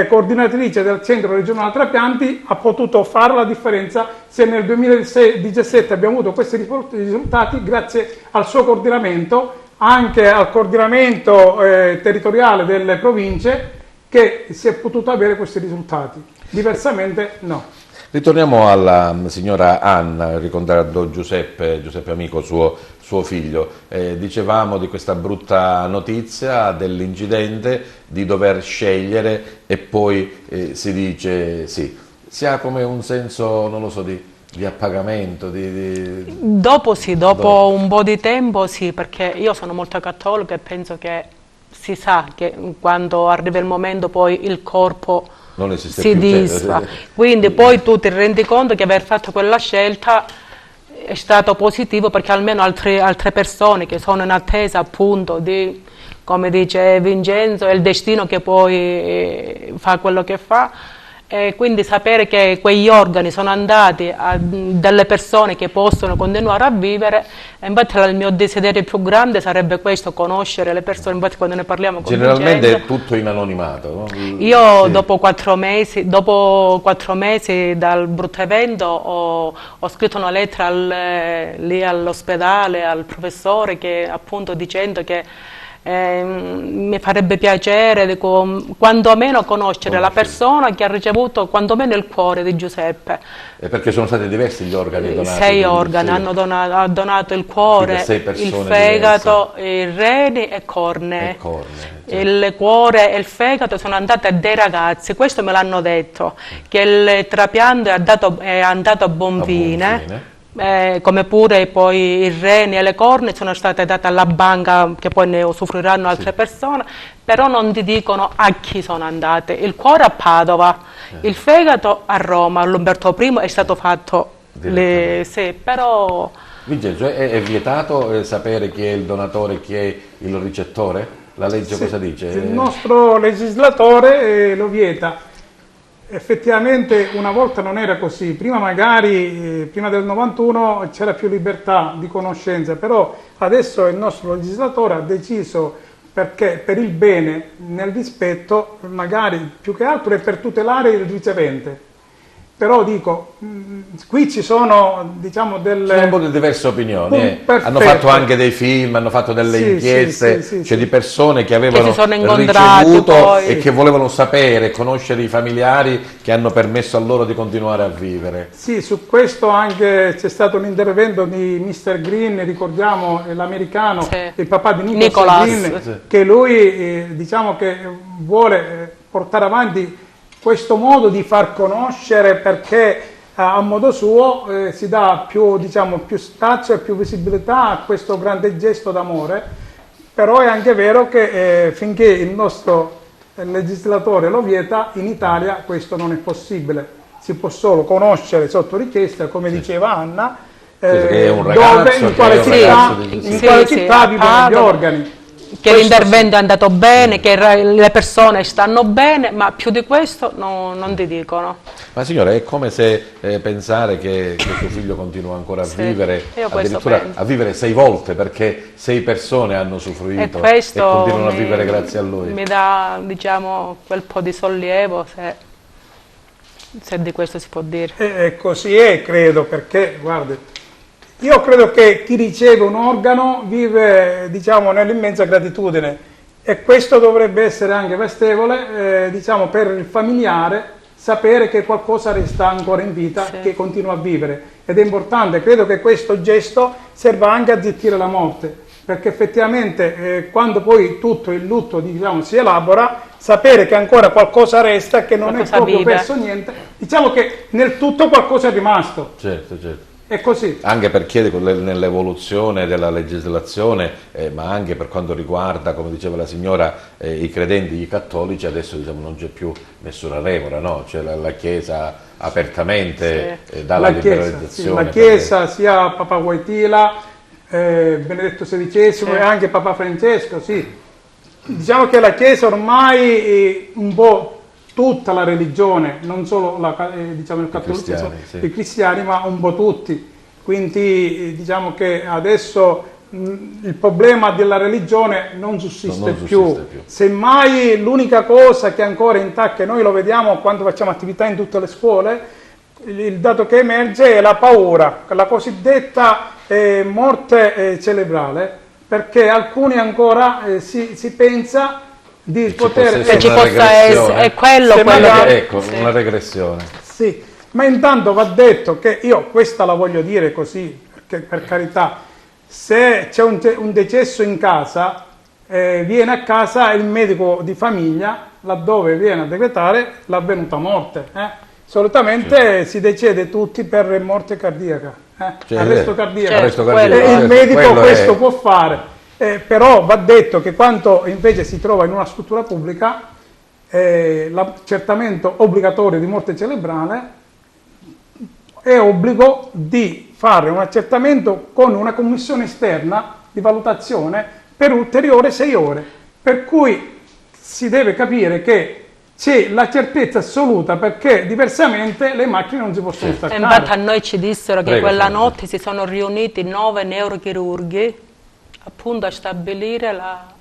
Speaker 5: coordinatrice del centro regionale trapianti, ha potuto fare la differenza. Se nel 2017 abbiamo avuto questi risultati, grazie al suo coordinamento, anche al coordinamento territoriale delle province, che si è potuto avere questi risultati. Diversamente no.
Speaker 1: Ritorniamo alla signora Anna, ricordando Giuseppe Amico, suo figlio. Dicevamo di questa brutta notizia dell'incidente, di dover scegliere, e poi si dice sì. Si ha come un senso, non lo so, di appagamento?
Speaker 6: Dopo un po' di tempo sì, perché io sono molto cattolica e penso che si sa che quando arriva il momento poi il corpo
Speaker 1: non esiste
Speaker 6: si
Speaker 1: più,
Speaker 6: disfa. Quindi poi tu ti rendi conto che aver fatto quella scelta è stato positivo, perché almeno altre persone che sono in attesa appunto di, come dice Vincenzo, è il destino che poi fa quello che fa. E quindi sapere che quegli organi sono andati a delle persone che possono continuare a vivere, e infatti il mio desiderio più grande sarebbe questo, conoscere le persone, infatti quando ne parliamo con
Speaker 1: Generalmente
Speaker 6: Vincenzo,
Speaker 1: è tutto in anonimato, no?
Speaker 6: io
Speaker 1: Sì.
Speaker 6: dopo 4 mesi dal brutto evento ho scritto una lettera lì all'ospedale, al professore, che appunto dicendo che mi farebbe piacere, dico, quantomeno conoscere la persona che ha ricevuto quantomeno il cuore di Giuseppe.
Speaker 1: Perché sono stati diversi gli organi donati?
Speaker 6: 6 organi,
Speaker 1: sì.
Speaker 6: ha donato il cuore,
Speaker 1: Quindi 6 persone
Speaker 6: il fegato, i reni e cornee.
Speaker 1: E cornee, certo.
Speaker 6: Il cuore e il fegato sono andati a dei ragazzi, questo me l'hanno detto, che il trapianto è andato a buon fine. Come pure poi i reni e le corna sono state date alla banca, che poi ne usufruiranno altre persone, però non ti dicono a chi sono andate. Il cuore a Padova, il fegato a Roma, all'Umberto I è stato fatto, sì, però...
Speaker 1: Vincenzo, è vietato sapere chi è il donatore e chi è il ricettore? La legge cosa dice?
Speaker 5: Il nostro legislatore lo vieta. Effettivamente una volta non era così, prima magari, prima del 91 c'era più libertà di conoscenza, però adesso il nostro legislatore ha deciso, perché per il bene, nel rispetto, magari più che altro è per tutelare il ricevente. Però dico, qui ci sono, diciamo,
Speaker 1: Ci sono un po' di diverse opinioni. Hanno fatto anche dei film, hanno fatto delle inchieste, cioè di persone che avevano ricevuto
Speaker 6: poi,
Speaker 1: e che volevano sapere, conoscere i familiari che hanno permesso a loro di continuare a vivere.
Speaker 5: Sì, su questo anche c'è stato un intervento di Mr. Green, ricordiamo l'americano, il papà di Nicholas Green, che lui diciamo che vuole portare avanti questo modo di far conoscere, perché a modo suo si dà più, diciamo, più spazio e più visibilità a questo grande gesto d'amore. Però è anche vero che finché il nostro legislatore lo vieta, in Italia questo non è possibile. Si può solo conoscere sotto richiesta, come diceva Anna,
Speaker 1: è un ragazzo,
Speaker 5: dove, in quale città vivono gli organi.
Speaker 6: Che l'intervento è andato bene, che le persone stanno bene, ma più di questo non ti dicono.
Speaker 1: Ma signora, è come se pensare che suo figlio continua ancora a vivere, addirittura a vivere 6 volte, perché 6 persone hanno usufruito e continuano a vivere grazie a lui.
Speaker 6: Mi dà, diciamo, quel po' di sollievo, se di questo si può dire.
Speaker 5: Così è, credo, perché, guardi, io credo che chi riceve un organo vive, diciamo, nell'immensa gratitudine, e questo dovrebbe essere anche vastevole, diciamo, per il familiare, sapere che qualcosa resta ancora in vita, che continua a vivere. Ed è importante, credo che questo gesto serva anche a zittire la morte, perché effettivamente quando poi tutto il lutto, diciamo, si elabora, sapere che ancora qualcosa resta, che non è proprio perso niente, diciamo che nel tutto qualcosa è rimasto.
Speaker 1: Certo, certo.
Speaker 5: È così.
Speaker 1: Anche perché nell'evoluzione della legislazione, ma anche per quanto riguarda, come diceva la signora, i credenti, i cattolici, adesso diciamo, non c'è più nessuna remora, no? Cioè la Chiesa apertamente dà la liberalizzazione.
Speaker 5: La Chiesa, sia Papa Wojtyla, Benedetto XVI e anche Papa Francesco, sì. Diciamo che la Chiesa ormai un po' tutta la religione, non solo diciamo il cattolicesimo, i cristiani, ma un po' tutti. Quindi diciamo che adesso il problema della religione non sussiste più. Semmai l'unica cosa che è ancora intatta, e noi lo vediamo quando facciamo attività in tutte le scuole, il dato che emerge è la paura, la cosiddetta morte cerebrale, perché alcuni ancora si pensa di poter,
Speaker 6: che ci possa essere, è quello
Speaker 1: ecco, una regressione.
Speaker 5: Sì, ma intanto va detto che io questa la voglio dire così, perché per carità, se c'è un decesso in casa, viene a casa il medico di famiglia, laddove viene a decretare l'avvenuta morte. Solitamente si decede tutti per morte cardiaca, arresto cardiaco. Il medico questo può fare. Però va detto che quando invece si trova in una struttura pubblica, l'accertamento obbligatorio di morte cerebrale è obbligo di fare un accertamento con una commissione esterna di valutazione per ulteriore 6 ore, per cui si deve capire che Sì, la certezza assoluta, perché diversamente le macchine non si possono
Speaker 6: E
Speaker 5: staccare.
Speaker 6: infatti a noi ci dissero che
Speaker 1: Prego,
Speaker 6: quella
Speaker 1: signora.
Speaker 6: notte si sono riuniti 9 neurochirurghi appunto a stabilire la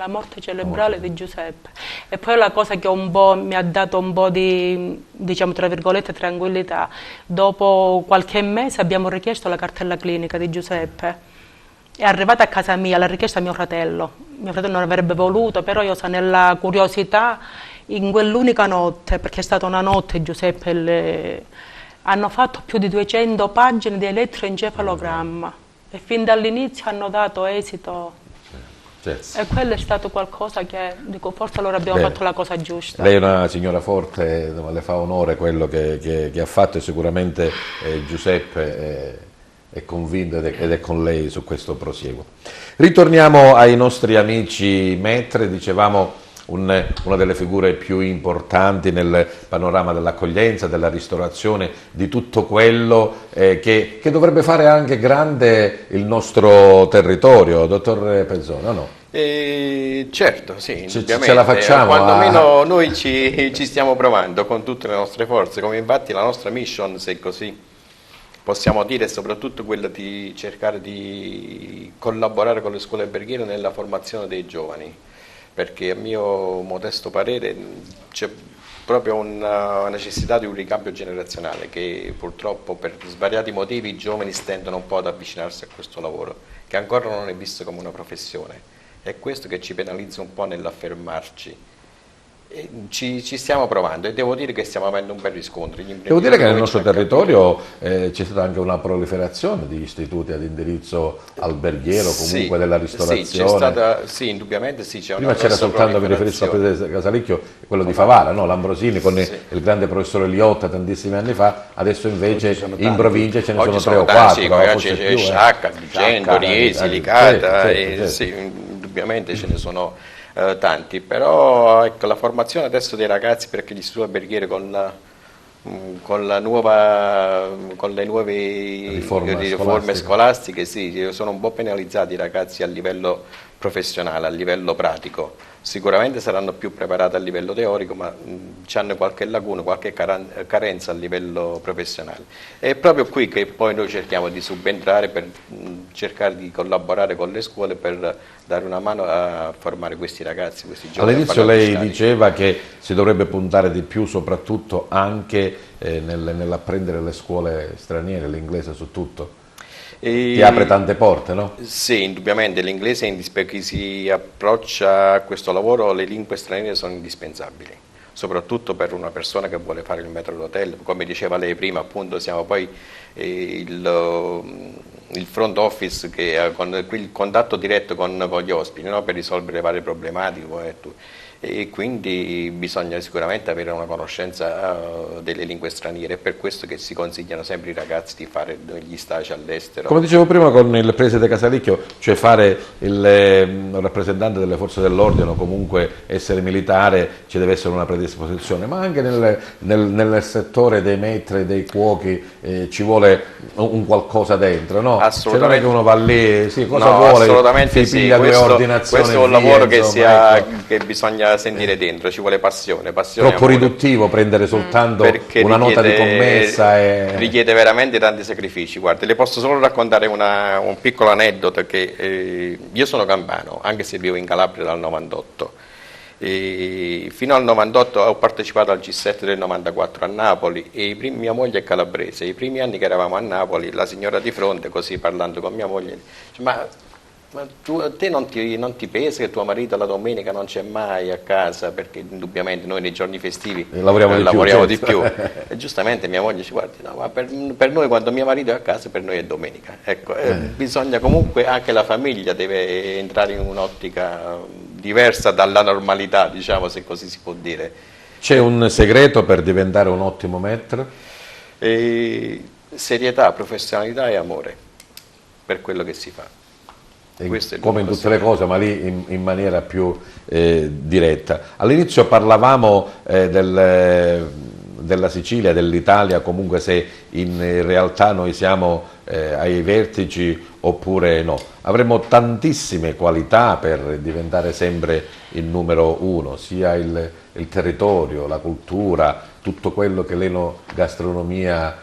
Speaker 6: morte cerebrale di Giuseppe. E poi la cosa che un po' mi ha dato un po' di, diciamo tra virgolette, tranquillità, dopo qualche mese abbiamo richiesto la cartella clinica di Giuseppe. È arrivata a casa mia, l'ha richiesta mio fratello. Mio fratello non avrebbe voluto, però io nella curiosità, in quell'unica notte, perché è stata una notte Giuseppe, hanno fatto più di 200 pagine di elettroencefalogramma e fin dall'inizio hanno dato esito.
Speaker 1: Certo.
Speaker 6: E quello è stato qualcosa che, dico, forse allora abbiamo
Speaker 1: Bene.
Speaker 6: fatto la cosa giusta.
Speaker 1: Lei è una signora forte, le fa onore quello che ha fatto, e sicuramente Giuseppe è convinto ed è con lei su questo prosieguo. Ritorniamo ai nostri amici Maître. Dicevamo una delle figure più importanti nel panorama dell'accoglienza, della ristorazione, di tutto quello che dovrebbe fare anche grande il nostro territorio, dottor Pezzone, o no?
Speaker 2: Certo, sì, indubbiamente.
Speaker 1: Ce la facciamo
Speaker 2: Quantomeno noi ci stiamo provando con tutte le nostre forze, come infatti la nostra mission, se così possiamo dire, è soprattutto quella di cercare di collaborare con le scuole alberghiere nella formazione dei giovani, perché a mio modesto parere c'è proprio una necessità di un ricambio generazionale, che purtroppo per svariati motivi i giovani stendono un po' ad avvicinarsi a questo lavoro, che ancora non è visto come una professione. È questo che ci penalizza un po' nell'affermarci. Ci stiamo provando e devo dire che stiamo avendo un bel riscontro.
Speaker 1: Devo dire che nel nostro territorio c'è stata anche una proliferazione di istituti ad indirizzo alberghiero, comunque della ristorazione.
Speaker 2: Sì, c'è stata, sì, indubbiamente sì, c'è
Speaker 1: Prima
Speaker 2: una
Speaker 1: c'era
Speaker 2: grossa
Speaker 1: soltanto, mi riferisco al presidente Casalicchio, quello di Favara, no? L'Ambrosini con il grande professore Liotta tantissimi anni fa, adesso invece in provincia ce ne sono 3 o 4.
Speaker 2: Sì, ragazzi, c'è Sciacca, Vigento, Riesi, Licata,
Speaker 1: certo.
Speaker 2: sì, indubbiamente ce ne sono tanti, però ecco, la formazione adesso dei ragazzi, perché gli istituti alberghieri con le nuove riforme scolastiche, sì, sono un po' penalizzati i ragazzi a livello professionale, a livello pratico. Sicuramente saranno più preparati a livello teorico, ma hanno qualche lacuna, qualche carenza a livello professionale. È proprio qui che poi noi cerchiamo di subentrare per cercare di collaborare con le scuole per dare una mano a formare questi ragazzi, questi giovani.
Speaker 1: All'inizio lei diceva che si dovrebbe puntare di più soprattutto anche nell'apprendere le scuole straniere, l'inglese su tutto. Ti apre tante porte, no?
Speaker 2: Sì, indubbiamente l'inglese, per chi si approccia a questo lavoro, le lingue straniere sono indispensabili, soprattutto per una persona che vuole fare il metro d'hotel. Come diceva lei prima, appunto, siamo poi il front office che ha il contatto diretto con gli ospiti, no? Per risolvere varie problematiche. E quindi bisogna sicuramente avere una conoscenza delle lingue straniere, è per questo che si consigliano sempre ai ragazzi di fare gli stage all'estero.
Speaker 1: Come dicevo prima con il presidente Casalicchio, cioè fare il rappresentante delle forze dell'ordine o comunque essere militare, ci deve essere una predisposizione, ma anche nel settore dei maître, dei cuochi ci vuole un qualcosa dentro, no?
Speaker 2: Assolutamente.
Speaker 1: Cioè non è che uno va lì, sì, cosa
Speaker 2: No,
Speaker 1: vuole?
Speaker 2: assolutamente sì,
Speaker 1: piglia due ordinazioni
Speaker 2: questo è un
Speaker 1: via,
Speaker 2: lavoro
Speaker 1: insomma,
Speaker 2: che bisogna sentire dentro, ci vuole passione
Speaker 1: troppo
Speaker 2: amore.
Speaker 1: riduttivo prendere soltanto
Speaker 2: Perché
Speaker 1: una nota di commessa
Speaker 2: richiede veramente tanti sacrifici. Guarda, le posso solo raccontare un piccolo aneddoto, che io sono campano, anche se vivo in Calabria dal 98. Fino al 98 ho partecipato al G7 del 94 a Napoli e mia moglie è calabrese. I primi anni che eravamo a Napoli, la signora di fronte, così parlando con mia moglie, dice, ma a te non ti pesa che tuo marito la domenica non c'è mai a casa, perché indubbiamente noi nei giorni festivi lavoriamo di più. E giustamente mia moglie ci guarda, no, ma per noi quando mio marito è a casa, per noi è domenica. Ecco, bisogna comunque, anche la famiglia deve entrare in un'ottica diversa dalla normalità, diciamo, se così si può dire.
Speaker 1: C'è un segreto per diventare un ottimo maître?
Speaker 2: Serietà, professionalità e amore per quello che si fa.
Speaker 1: Come in tutte le cose, ma lì in maniera più diretta. All'inizio parlavamo della Sicilia, dell'Italia, comunque se in realtà noi siamo ai vertici oppure no. Avremo tantissime qualità per diventare sempre il numero uno, sia il territorio, la cultura, tutto quello che l'enogastronomia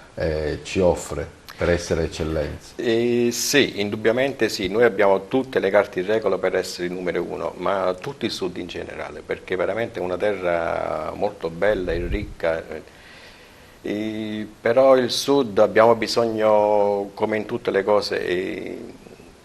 Speaker 1: ci offre per essere eccellenza.
Speaker 2: Sì, indubbiamente sì, noi abbiamo tutte le carte in regola per essere il numero uno, ma tutto il sud in generale, perché veramente è una terra molto bella e ricca, però il sud abbiamo bisogno, come in tutte le cose,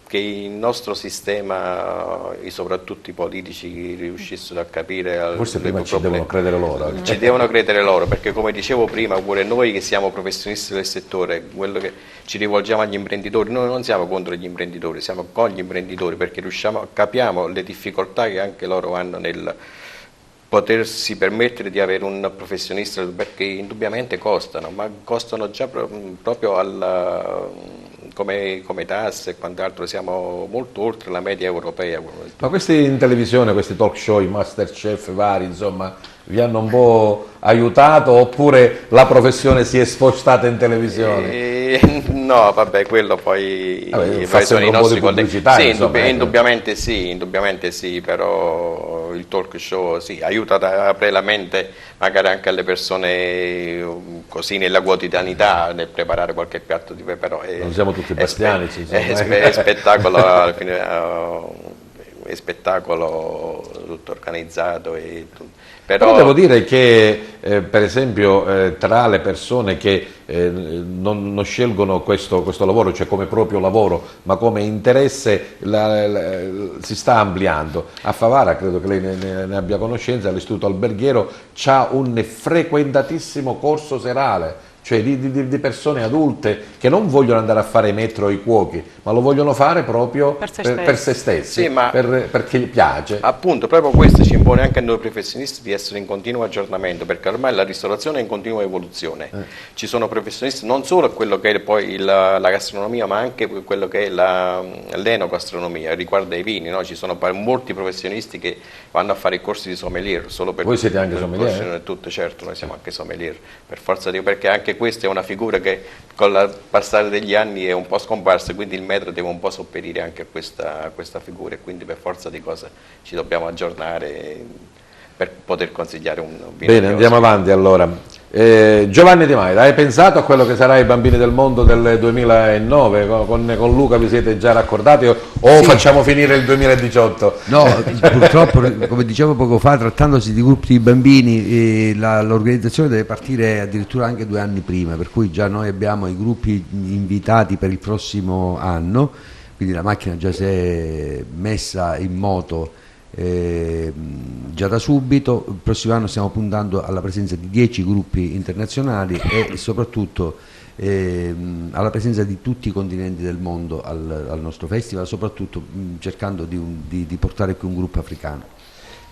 Speaker 2: che il nostro sistema, e soprattutto i politici, riuscissero a capire.
Speaker 1: Forse prima ci devono credere loro.
Speaker 2: Ci devono credere loro, perché come dicevo prima, pure noi che siamo professionisti del settore, quello che ci rivolgiamo agli imprenditori, noi non siamo contro gli imprenditori, siamo con gli imprenditori, perché capiamo le difficoltà che anche loro hanno nel potersi permettere di avere un professionista, perché indubbiamente costano, ma costano già proprio come tasse e quant'altro, siamo molto oltre la media europea.
Speaker 1: Ma questi in televisione, questi talk show, i Masterchef vari, insomma, vi hanno un po' aiutato oppure la professione si è spostata in televisione?
Speaker 2: No, vabbè, quello poi
Speaker 1: fa
Speaker 2: sono i nostri colleghi. Sì,
Speaker 1: indubbiamente
Speaker 2: sì, però il talk show sì, aiuta ad aprire la mente magari anche alle persone così nella quotidianità, nel preparare qualche piatto di però
Speaker 1: non siamo tutti bastianici,
Speaker 2: è spettacolo alla fine, è spettacolo tutto organizzato
Speaker 1: però devo dire che per esempio tra le persone che non scelgono questo lavoro, cioè come proprio lavoro, ma come interesse, si sta ampliando. A Favara, credo che lei ne abbia conoscenza, all'Istituto Alberghiero c'ha un frequentatissimo corso serale, cioè di persone adulte che non vogliono andare a fare i metro o i cuochi, ma lo vogliono fare proprio per se stessi,
Speaker 2: sì,
Speaker 1: perché gli piace.
Speaker 2: Appunto, proprio questo ci impone anche a noi professionisti di essere in continuo aggiornamento, perché ormai la ristorazione è in continua evoluzione. Ci sono professionisti, non solo quello che è poi la gastronomia, ma anche quello che è l'enogastronomia, riguarda i vini, no? Ci sono molti professionisti che vanno a fare i corsi di sommelier, solo per...
Speaker 1: Voi siete anche sommelier?
Speaker 2: Tutto, certo, noi siamo anche sommelier, per forza di... perché anche questa è una figura che con il passare degli anni è un po' scomparsa, quindi il metro deve un po' sopperire anche a questa figura, e quindi per forza di cose ci dobbiamo aggiornare per poter consigliare un vino.
Speaker 1: Bene, andiamo avanti allora. Giovanni Di Maio, hai pensato a quello che sarà i Bambini del Mondo del 2009? Con Luca vi siete già raccordati o sì, facciamo finire il 2018?
Speaker 3: No, purtroppo, come dicevo poco fa, trattandosi di gruppi di bambini, l'organizzazione deve partire addirittura anche 2 anni prima, per cui già noi abbiamo i gruppi invitati per il prossimo anno, quindi la macchina già si è messa in moto già da subito. Il prossimo anno stiamo puntando alla presenza di 10 gruppi internazionali e soprattutto alla presenza di tutti i continenti del mondo al nostro festival, soprattutto cercando di portare qui un gruppo africano.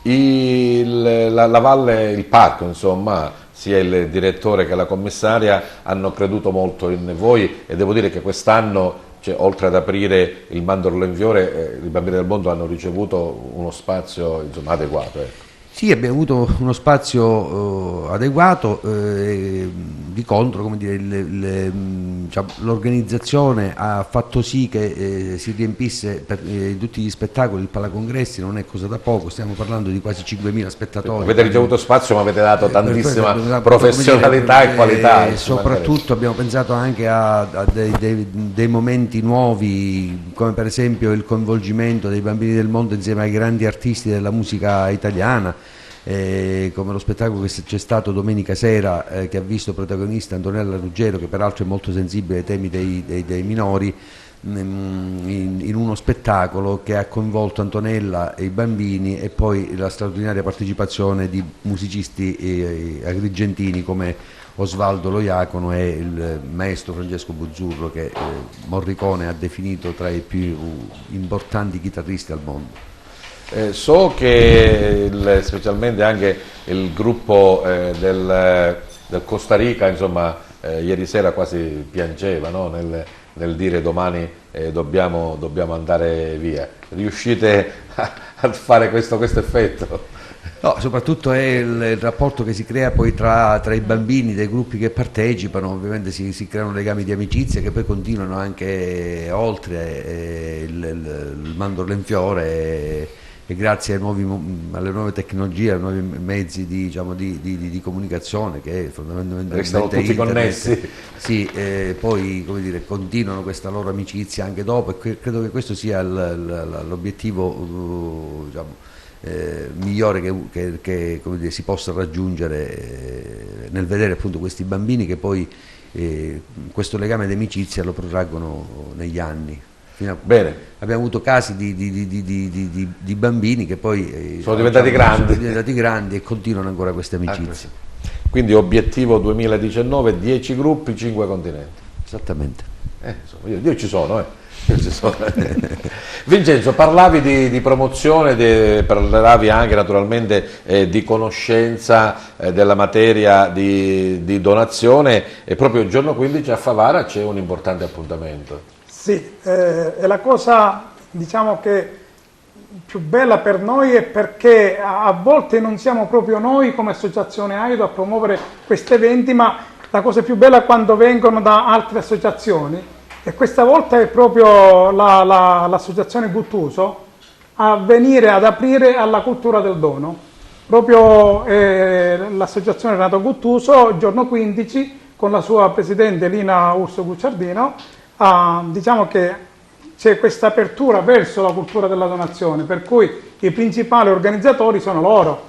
Speaker 1: La Valle, il parco, insomma, sia il direttore che la commissaria hanno creduto molto in voi e devo dire che quest'anno, cioè, oltre ad aprire il Mandorlo in Fiore, i Bambini del Mondo hanno ricevuto uno spazio, insomma, adeguato. Ecco.
Speaker 3: Sì, abbiamo avuto uno spazio adeguato, di contro, come dire, l'organizzazione ha fatto sì che si riempisse tutti gli spettacoli, il Palacongressi non è cosa da poco, stiamo parlando di quasi 5.000 spettatori.
Speaker 1: Avete ricevuto spazio ma avete dato tantissima professionalità e qualità.
Speaker 3: Soprattutto abbiamo pensato anche a dei momenti nuovi, come per esempio il coinvolgimento dei Bambini del Mondo insieme ai grandi artisti della musica italiana, come lo spettacolo che c'è stato domenica sera, che ha visto protagonista Antonella Ruggero, che peraltro è molto sensibile ai temi dei minori, in uno spettacolo che ha coinvolto Antonella e i bambini, e poi la straordinaria partecipazione di musicisti agrigentini come Osvaldo Loiacono e il maestro Francesco Buzzurro, che Morricone ha definito tra i più importanti chitarristi al mondo.
Speaker 1: So che specialmente anche il gruppo del Costa Rica, insomma, ieri sera quasi piangeva, no? nel dire domani dobbiamo andare via. Riuscite a fare questo effetto?
Speaker 3: No, soprattutto è il rapporto che si crea poi tra i bambini dei gruppi che partecipano, ovviamente si creano legami di amicizia che poi continuano anche oltre il mandorlo in fiore e grazie alle nuove tecnologie, ai nuovi mezzi di comunicazione che fondamentalmente
Speaker 1: Restano tutti
Speaker 3: internet,
Speaker 1: connessi.
Speaker 3: sì, poi come dire, continuano questa loro amicizia anche dopo e credo che questo sia l'obiettivo migliore che come dire, si possa raggiungere nel vedere appunto questi bambini che poi questo legame di amicizia lo protraggono negli anni.
Speaker 1: Bene.
Speaker 3: Abbiamo avuto casi di bambini che poi
Speaker 1: Sono diventati
Speaker 3: grandi e continuano ancora queste amicizie.
Speaker 1: Quindi obiettivo 2019, 10 gruppi, 5 continenti.
Speaker 3: Esattamente.
Speaker 1: Insomma, io ci sono, Io ci sono. Vincenzo, parlavi di promozione, parlavi anche naturalmente di conoscenza della materia di donazione e proprio il giorno 15 a Favara c'è un importante appuntamento.
Speaker 5: Sì, è la cosa, diciamo che più bella per noi è perché a volte non siamo proprio noi come associazione AIDO a promuovere questi eventi, ma la cosa più bella è quando vengono da altre associazioni e questa volta è proprio l'associazione Guttuso a venire ad aprire alla cultura del dono. Proprio l'associazione Renato Guttuso, il giorno 15, con la sua presidente Lina Urso Gucciardino, diciamo che c'è questa apertura verso la cultura della donazione, per cui i principali organizzatori sono loro.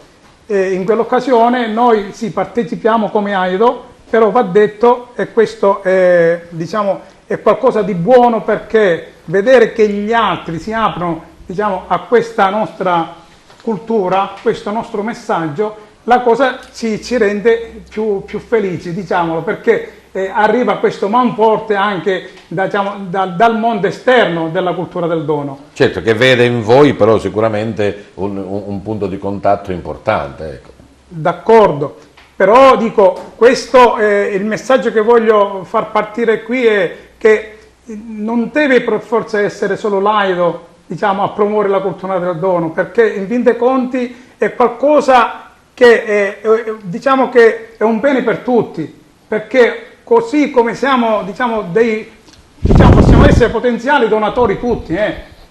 Speaker 5: E in quell'occasione noi sì partecipiamo come AIDO, però va detto, e questo è, diciamo, è qualcosa di buono perché vedere che gli altri si aprono, diciamo, a questa nostra cultura, questo nostro messaggio, la cosa ci rende più felici, diciamolo, perché arriva questo manforte anche dal mondo esterno della cultura del dono.
Speaker 1: Certo, che vede in voi però sicuramente un punto di contatto importante. Ecco.
Speaker 5: D'accordo, però dico, questo il messaggio che voglio far partire qui è che non deve per forza essere solo l'AIDO, diciamo, a promuovere la cultura del dono, perché in fin dei conti è qualcosa che diciamo che è un bene per tutti, perché così come siamo, diciamo, possiamo essere potenziali donatori tutti,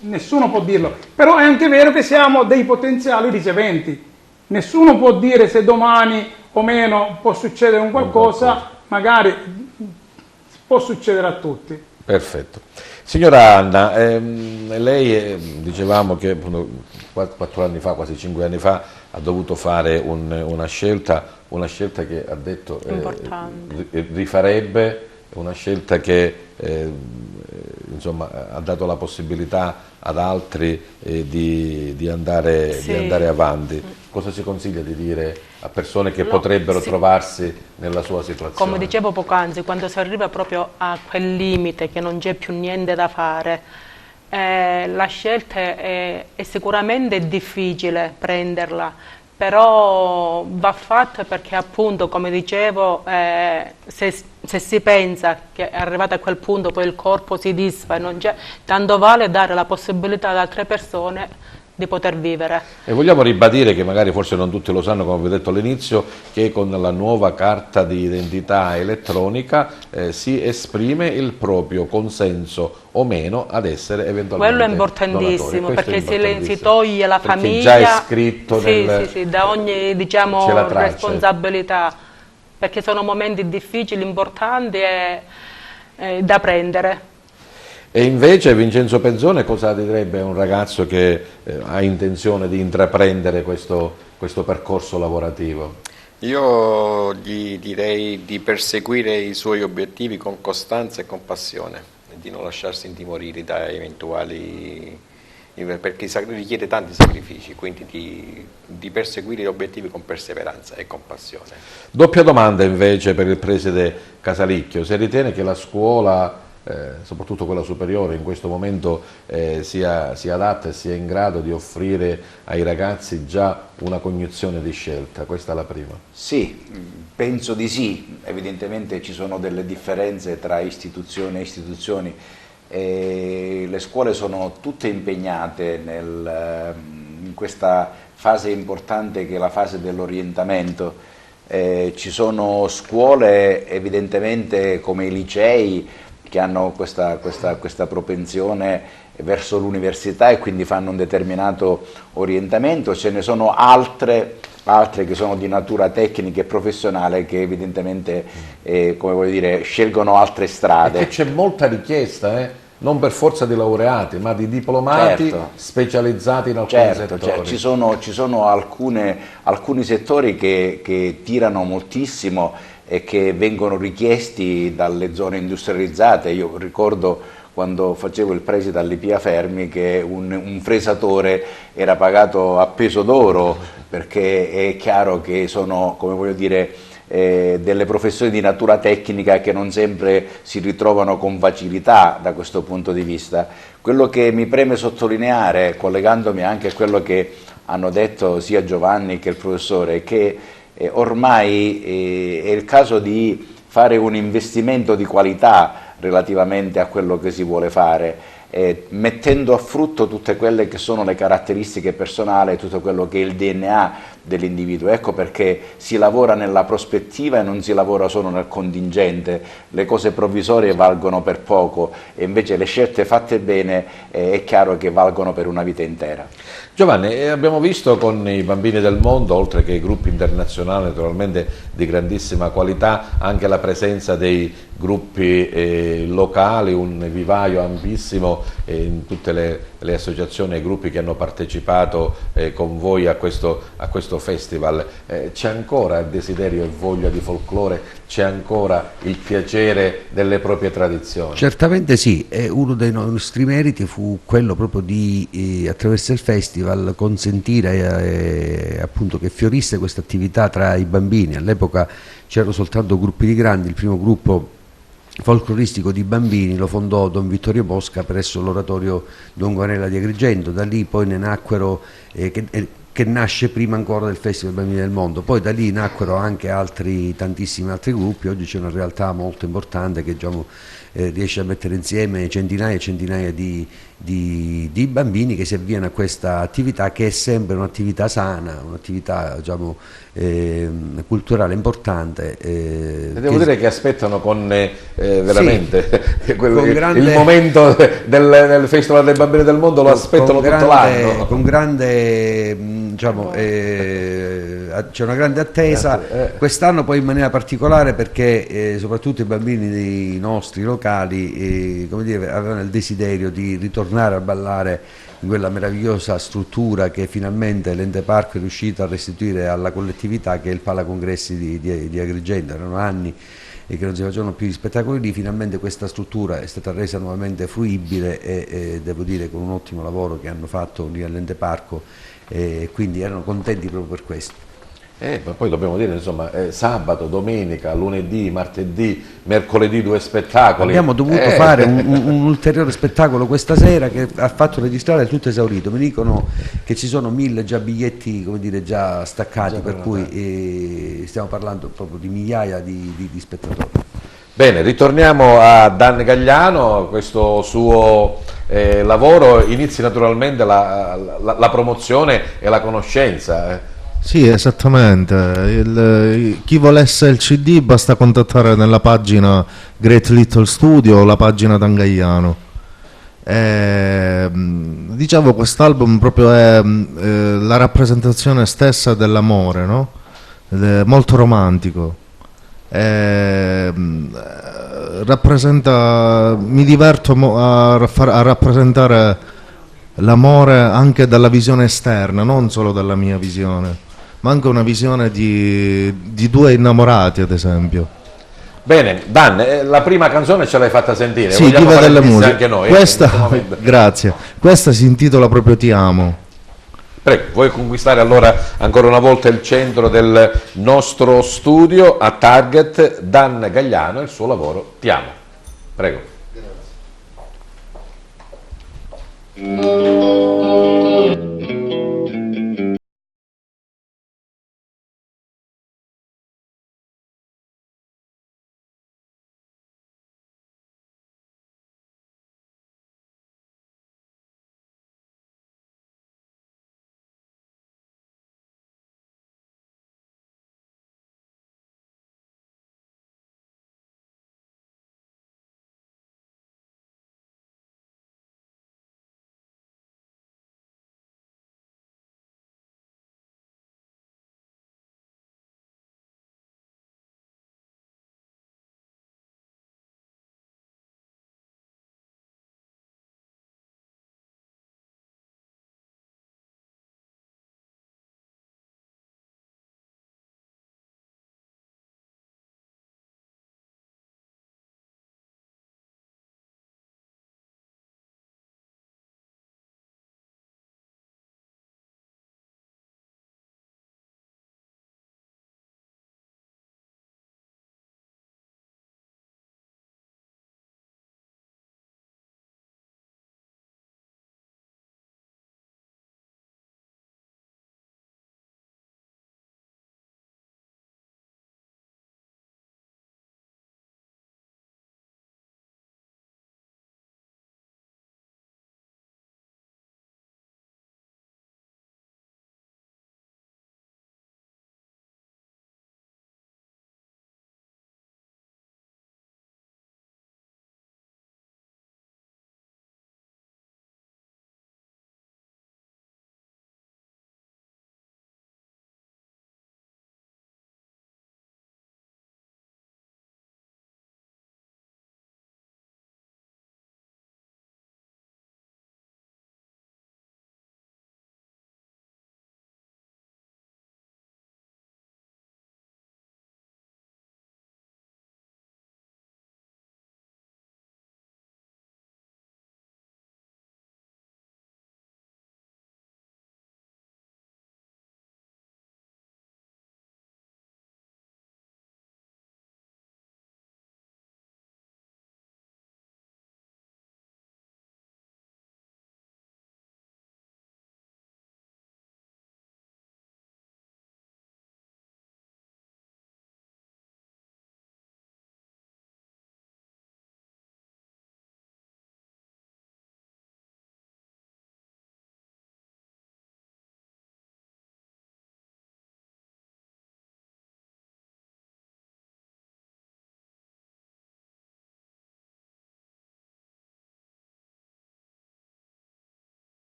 Speaker 5: nessuno può dirlo, però è anche vero che siamo dei potenziali riceventi, nessuno può dire se domani o meno può succedere un qualcosa, magari può succedere a tutti.
Speaker 1: Perfetto. Signora Anna, lei dicevamo che 4 anni fa, quasi 5 anni fa, ha dovuto fare una scelta che ha detto rifarebbe, una scelta che insomma, ha dato la possibilità ad altri di andare avanti. Cosa si consiglia di dire a persone che potrebbero trovarsi nella sua situazione?
Speaker 6: Come dicevo poc'anzi, quando si arriva proprio a quel limite che non c'è più niente da fare, la scelta è sicuramente difficile prenderla, però va fatta perché appunto, come dicevo, se si pensa che è arrivato a quel punto poi il corpo si disfa e non c'è, tanto vale dare la possibilità ad altre persone di poter vivere.
Speaker 1: E vogliamo ribadire che magari forse non tutti lo sanno, come vi ho detto all'inizio, che con la nuova carta di identità elettronica si esprime il proprio consenso o meno ad essere eventualmente
Speaker 6: quello è importantissimo, perché si toglie la
Speaker 1: perché
Speaker 6: famiglia,
Speaker 1: già è scritto
Speaker 6: da ogni, diciamo, responsabilità, perché sono momenti difficili, importanti e da prendere.
Speaker 1: E invece Vincenzo Penzone cosa direbbe a un ragazzo che ha intenzione di intraprendere questo percorso lavorativo?
Speaker 2: Io gli direi di perseguire i suoi obiettivi con costanza e con passione e di non lasciarsi intimorire da eventuali, perché richiede tanti sacrifici, quindi di perseguire gli obiettivi con perseveranza e con passione.
Speaker 1: Doppia domanda invece per il preside Casalicchio: se ritiene che la scuola, soprattutto quella superiore, in questo momento sia adatta e sia in grado di offrire ai ragazzi già una cognizione di scelta? Questa è la prima.
Speaker 4: Sì, penso di sì. Evidentemente ci sono delle differenze tra istituzioni e istituzioni. Le scuole sono tutte impegnate in questa fase importante che è la fase dell'orientamento. Ci sono scuole evidentemente come i licei che hanno questa propensione verso l'università e quindi fanno un determinato orientamento, ce ne sono altre che sono di natura tecnica e professionale che evidentemente come voglio dire, scelgono altre strade.
Speaker 1: E c'è molta richiesta, non per forza di laureati, ma di diplomati specializzati in alcuni settori.
Speaker 4: Ci sono alcuni settori che tirano moltissimo e che vengono richiesti dalle zone industrializzate. Io ricordo quando facevo il preside all'Ipia Fermi che un fresatore era pagato a peso d'oro, perché è chiaro che sono, come voglio dire, delle professioni di natura tecnica che non sempre si ritrovano con facilità da questo punto di vista. Quello che mi preme sottolineare, collegandomi anche a quello che hanno detto sia Giovanni che il professore, è che ormai è il caso di fare un investimento di qualità relativamente a quello che si vuole fare, mettendo a frutto tutte quelle che sono le caratteristiche personali, tutto quello che è il DNA dell'individuo. Ecco perché si lavora nella prospettiva e non si lavora solo nel contingente. Le cose provvisorie valgono per poco e invece le scelte fatte bene è chiaro che valgono per una vita intera.
Speaker 1: Giovanni, abbiamo visto con i Bambini del Mondo, oltre che i gruppi internazionali naturalmente di grandissima qualità, anche la presenza dei gruppi locali, un vivaio ampissimo in tutte le associazioni e i gruppi che hanno partecipato con voi a questo festival. C'è ancora il desiderio e voglia di folklore, c'è ancora il piacere delle proprie tradizioni?
Speaker 3: Certamente sì, e uno dei nostri meriti fu quello proprio di attraverso il festival consentire appunto che fiorisse questa attività tra i bambini. All'epoca c'erano soltanto gruppi di grandi, il primo gruppo folcloristico di bambini lo fondò Don Vittorio Bosca presso l'oratorio Don Guarella di Agrigento. Da lì poi ne nacquero che nasce prima ancora del Festival Bambini del Mondo, poi da lì nacquero anche tantissimi altri gruppi. Oggi c'è una realtà molto importante che diciamo, riesce a mettere insieme centinaia e centinaia di bambini che si avviano a questa attività, che è sempre un'attività sana, un'attività diciamo, culturale importante.
Speaker 1: Devo dire che aspettano con veramente
Speaker 3: sì,
Speaker 1: il momento del Festival dei Bambini del Mondo, lo aspettano tutto l'anno.
Speaker 3: Con grande, diciamo, c'è una grande attesa. Quest'anno poi in maniera particolare perché soprattutto i bambini nostri locali come dire, avevano il desiderio di ritornare a ballare in quella meravigliosa struttura che finalmente l'Ente Parco è riuscito a restituire alla collettività, che è il Palacongressi di Agrigento. Erano anni e che non si facevano più gli spettacoli lì, finalmente questa struttura è stata resa nuovamente fruibile e devo dire con un ottimo lavoro che hanno fatto lì all'Ente Parco, quindi erano contenti proprio per questo.
Speaker 1: Ma poi dobbiamo dire, insomma, sabato, domenica, lunedì, martedì, mercoledì 2 spettacoli.
Speaker 3: Abbiamo dovuto fare un ulteriore spettacolo questa sera che ha fatto registrare tutto esaurito. Mi dicono che ci sono 1000 già biglietti, come dire, già staccati, per cui stiamo parlando proprio di migliaia di spettatori.
Speaker 1: Bene, ritorniamo a Dan Gagliano, questo suo lavoro. Inizi naturalmente la promozione e la conoscenza.
Speaker 7: Sì, esattamente. Chi volesse il CD basta contattare nella pagina Great Little Studio o la pagina Dan Gagliano. Dicevo, quest'album proprio è la rappresentazione stessa dell'amore, no? È molto romantico. Mi diverto a rappresentare l'amore anche dalla visione esterna, non solo dalla mia visione, ma anche una visione di due innamorati, ad esempio.
Speaker 1: Bene, Dan, la prima canzone ce l'hai fatta sentire,
Speaker 7: Sì,
Speaker 1: vogliamo
Speaker 7: Diva
Speaker 1: fare
Speaker 7: della
Speaker 1: il bis
Speaker 7: musica.
Speaker 1: anche noi.
Speaker 7: Grazie. Questa si intitola proprio Ti amo.
Speaker 1: Prego, vuoi conquistare allora ancora una volta il centro del nostro studio a Target, Dan Gagliano e il suo lavoro Ti amo. Prego.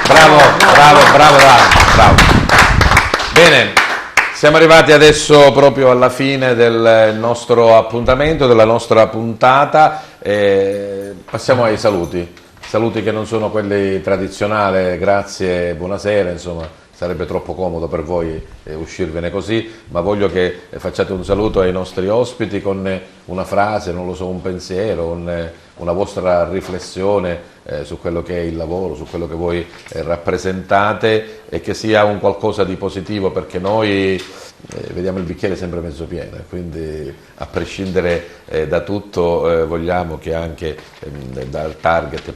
Speaker 1: bravo. Bene, siamo arrivati adesso proprio alla fine del nostro appuntamento, della nostra puntata. Passiamo ai saluti. Saluti che non sono quelli tradizionali, grazie, buonasera, insomma. Sarebbe troppo comodo per voi uscirvene così, ma voglio che facciate un saluto ai nostri ospiti con una frase, non lo so, un pensiero, una vostra riflessione su quello che è il lavoro, su quello che voi rappresentate, e che sia un qualcosa di positivo, perché noi vediamo il bicchiere sempre mezzo pieno, quindi a prescindere da tutto vogliamo che anche dal target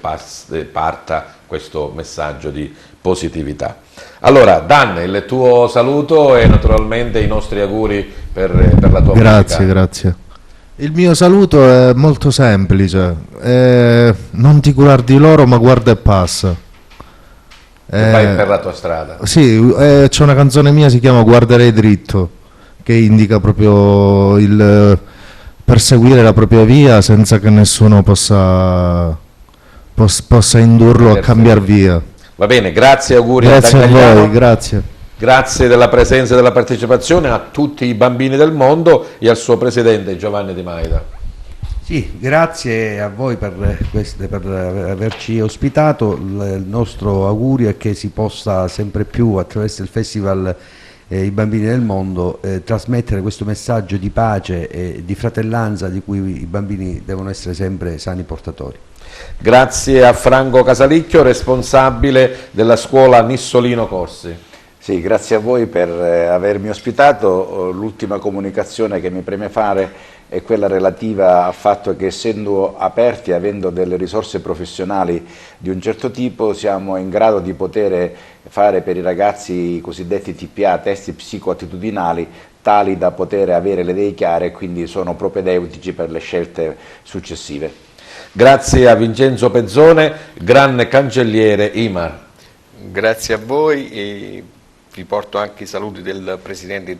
Speaker 1: parta questo messaggio di positività. Allora, Dan, il tuo saluto e naturalmente i nostri auguri per la tua musica.
Speaker 7: Grazie. Il mio saluto è molto semplice, non ti curare di loro, ma guarda e passa.
Speaker 1: Vai per la tua strada.
Speaker 7: Sì, c'è una canzone mia, si chiama Guarderei dritto, che indica proprio il perseguire la propria via senza che nessuno possa indurlo a cambiare via.
Speaker 1: Va bene, grazie, auguri.
Speaker 7: Grazie a voi, grazie.
Speaker 1: Grazie della presenza e della partecipazione a tutti i bambini del mondo e al suo presidente Giovanni Di Maida.
Speaker 3: Sì, grazie a voi per averci ospitato. Il nostro augurio è che si possa sempre più, attraverso il Festival I Bambini del Mondo, trasmettere questo messaggio di pace e di fratellanza di cui i bambini devono essere sempre sani portatori.
Speaker 1: Grazie a Franco Casalicchio, responsabile della scuola Nissolino Corsi.
Speaker 4: Sì, grazie a voi per avermi ospitato. L'ultima comunicazione che mi preme fare è quella relativa al fatto che, essendo aperti e avendo delle risorse professionali di un certo tipo, siamo in grado di poter fare per i ragazzi i cosiddetti TPA, testi psicoattitudinali, tali da poter avere le idee chiare e quindi sono propedeutici per le scelte successive.
Speaker 1: Grazie a Vincenzo Pezzone, gran cancelliere IMAR.
Speaker 2: Grazie a voi e vi porto anche i saluti del Presidente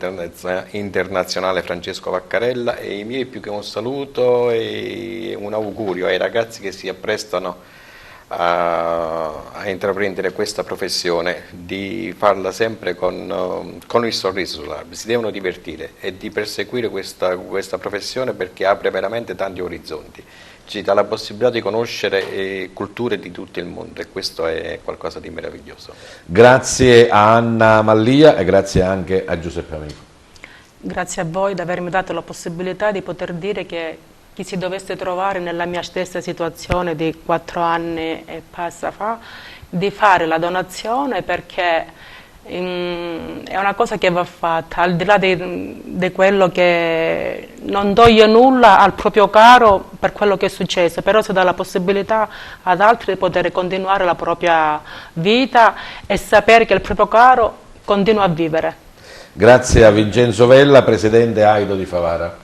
Speaker 2: internazionale Francesco Vaccarella, e i miei più che un saluto e un augurio ai ragazzi che si apprestano a intraprendere questa professione, di farla sempre con il sorriso sulla labbra. Si devono divertire e di perseguire questa professione, perché apre veramente tanti orizzonti. Ci dà la possibilità di conoscere culture di tutto il mondo, e questo è qualcosa di meraviglioso.
Speaker 1: Grazie a Anna Mallia e grazie anche a Giuseppe Amico.
Speaker 6: Grazie a voi di avermi dato la possibilità di poter dire che chi si dovesse trovare nella mia stessa situazione di 4 anni e passa fa, di fare la donazione, perché è una cosa che va fatta, al di là di quello che non toglie nulla al proprio caro per quello che è successo, però si dà la possibilità ad altri di poter continuare la propria vita e sapere che il proprio caro continua a vivere.
Speaker 1: Grazie a Vincenzo Vella, presidente AIDO di Favara.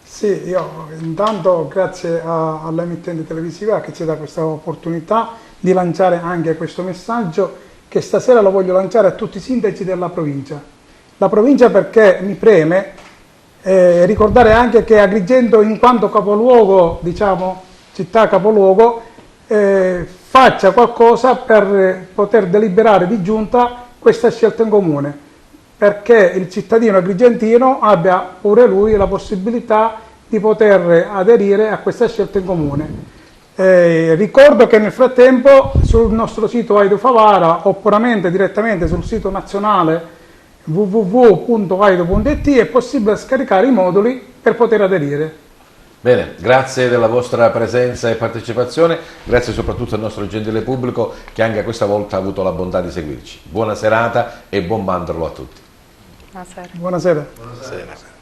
Speaker 5: Sì, io intanto grazie all'emittente televisiva che ci dà questa opportunità di lanciare anche questo messaggio, che stasera lo voglio lanciare a tutti i sindaci della provincia. La provincia, perché mi preme ricordare anche che Agrigento, in quanto capoluogo, diciamo città capoluogo, faccia qualcosa per poter deliberare di giunta questa scelta in comune, perché il cittadino agrigentino abbia pure lui la possibilità di poter aderire a questa scelta in comune. Ricordo che nel frattempo sul nostro sito AIDO Favara, oppure direttamente sul sito nazionale www.aido.it, è possibile scaricare i moduli per poter aderire.
Speaker 1: Bene, grazie della vostra presenza e partecipazione, grazie soprattutto al nostro gentile pubblico che anche questa volta ha avuto la bontà di seguirci. Buona serata e buon mandorlo a tutti.
Speaker 6: Buonasera.
Speaker 5: Buonasera.
Speaker 2: Buonasera.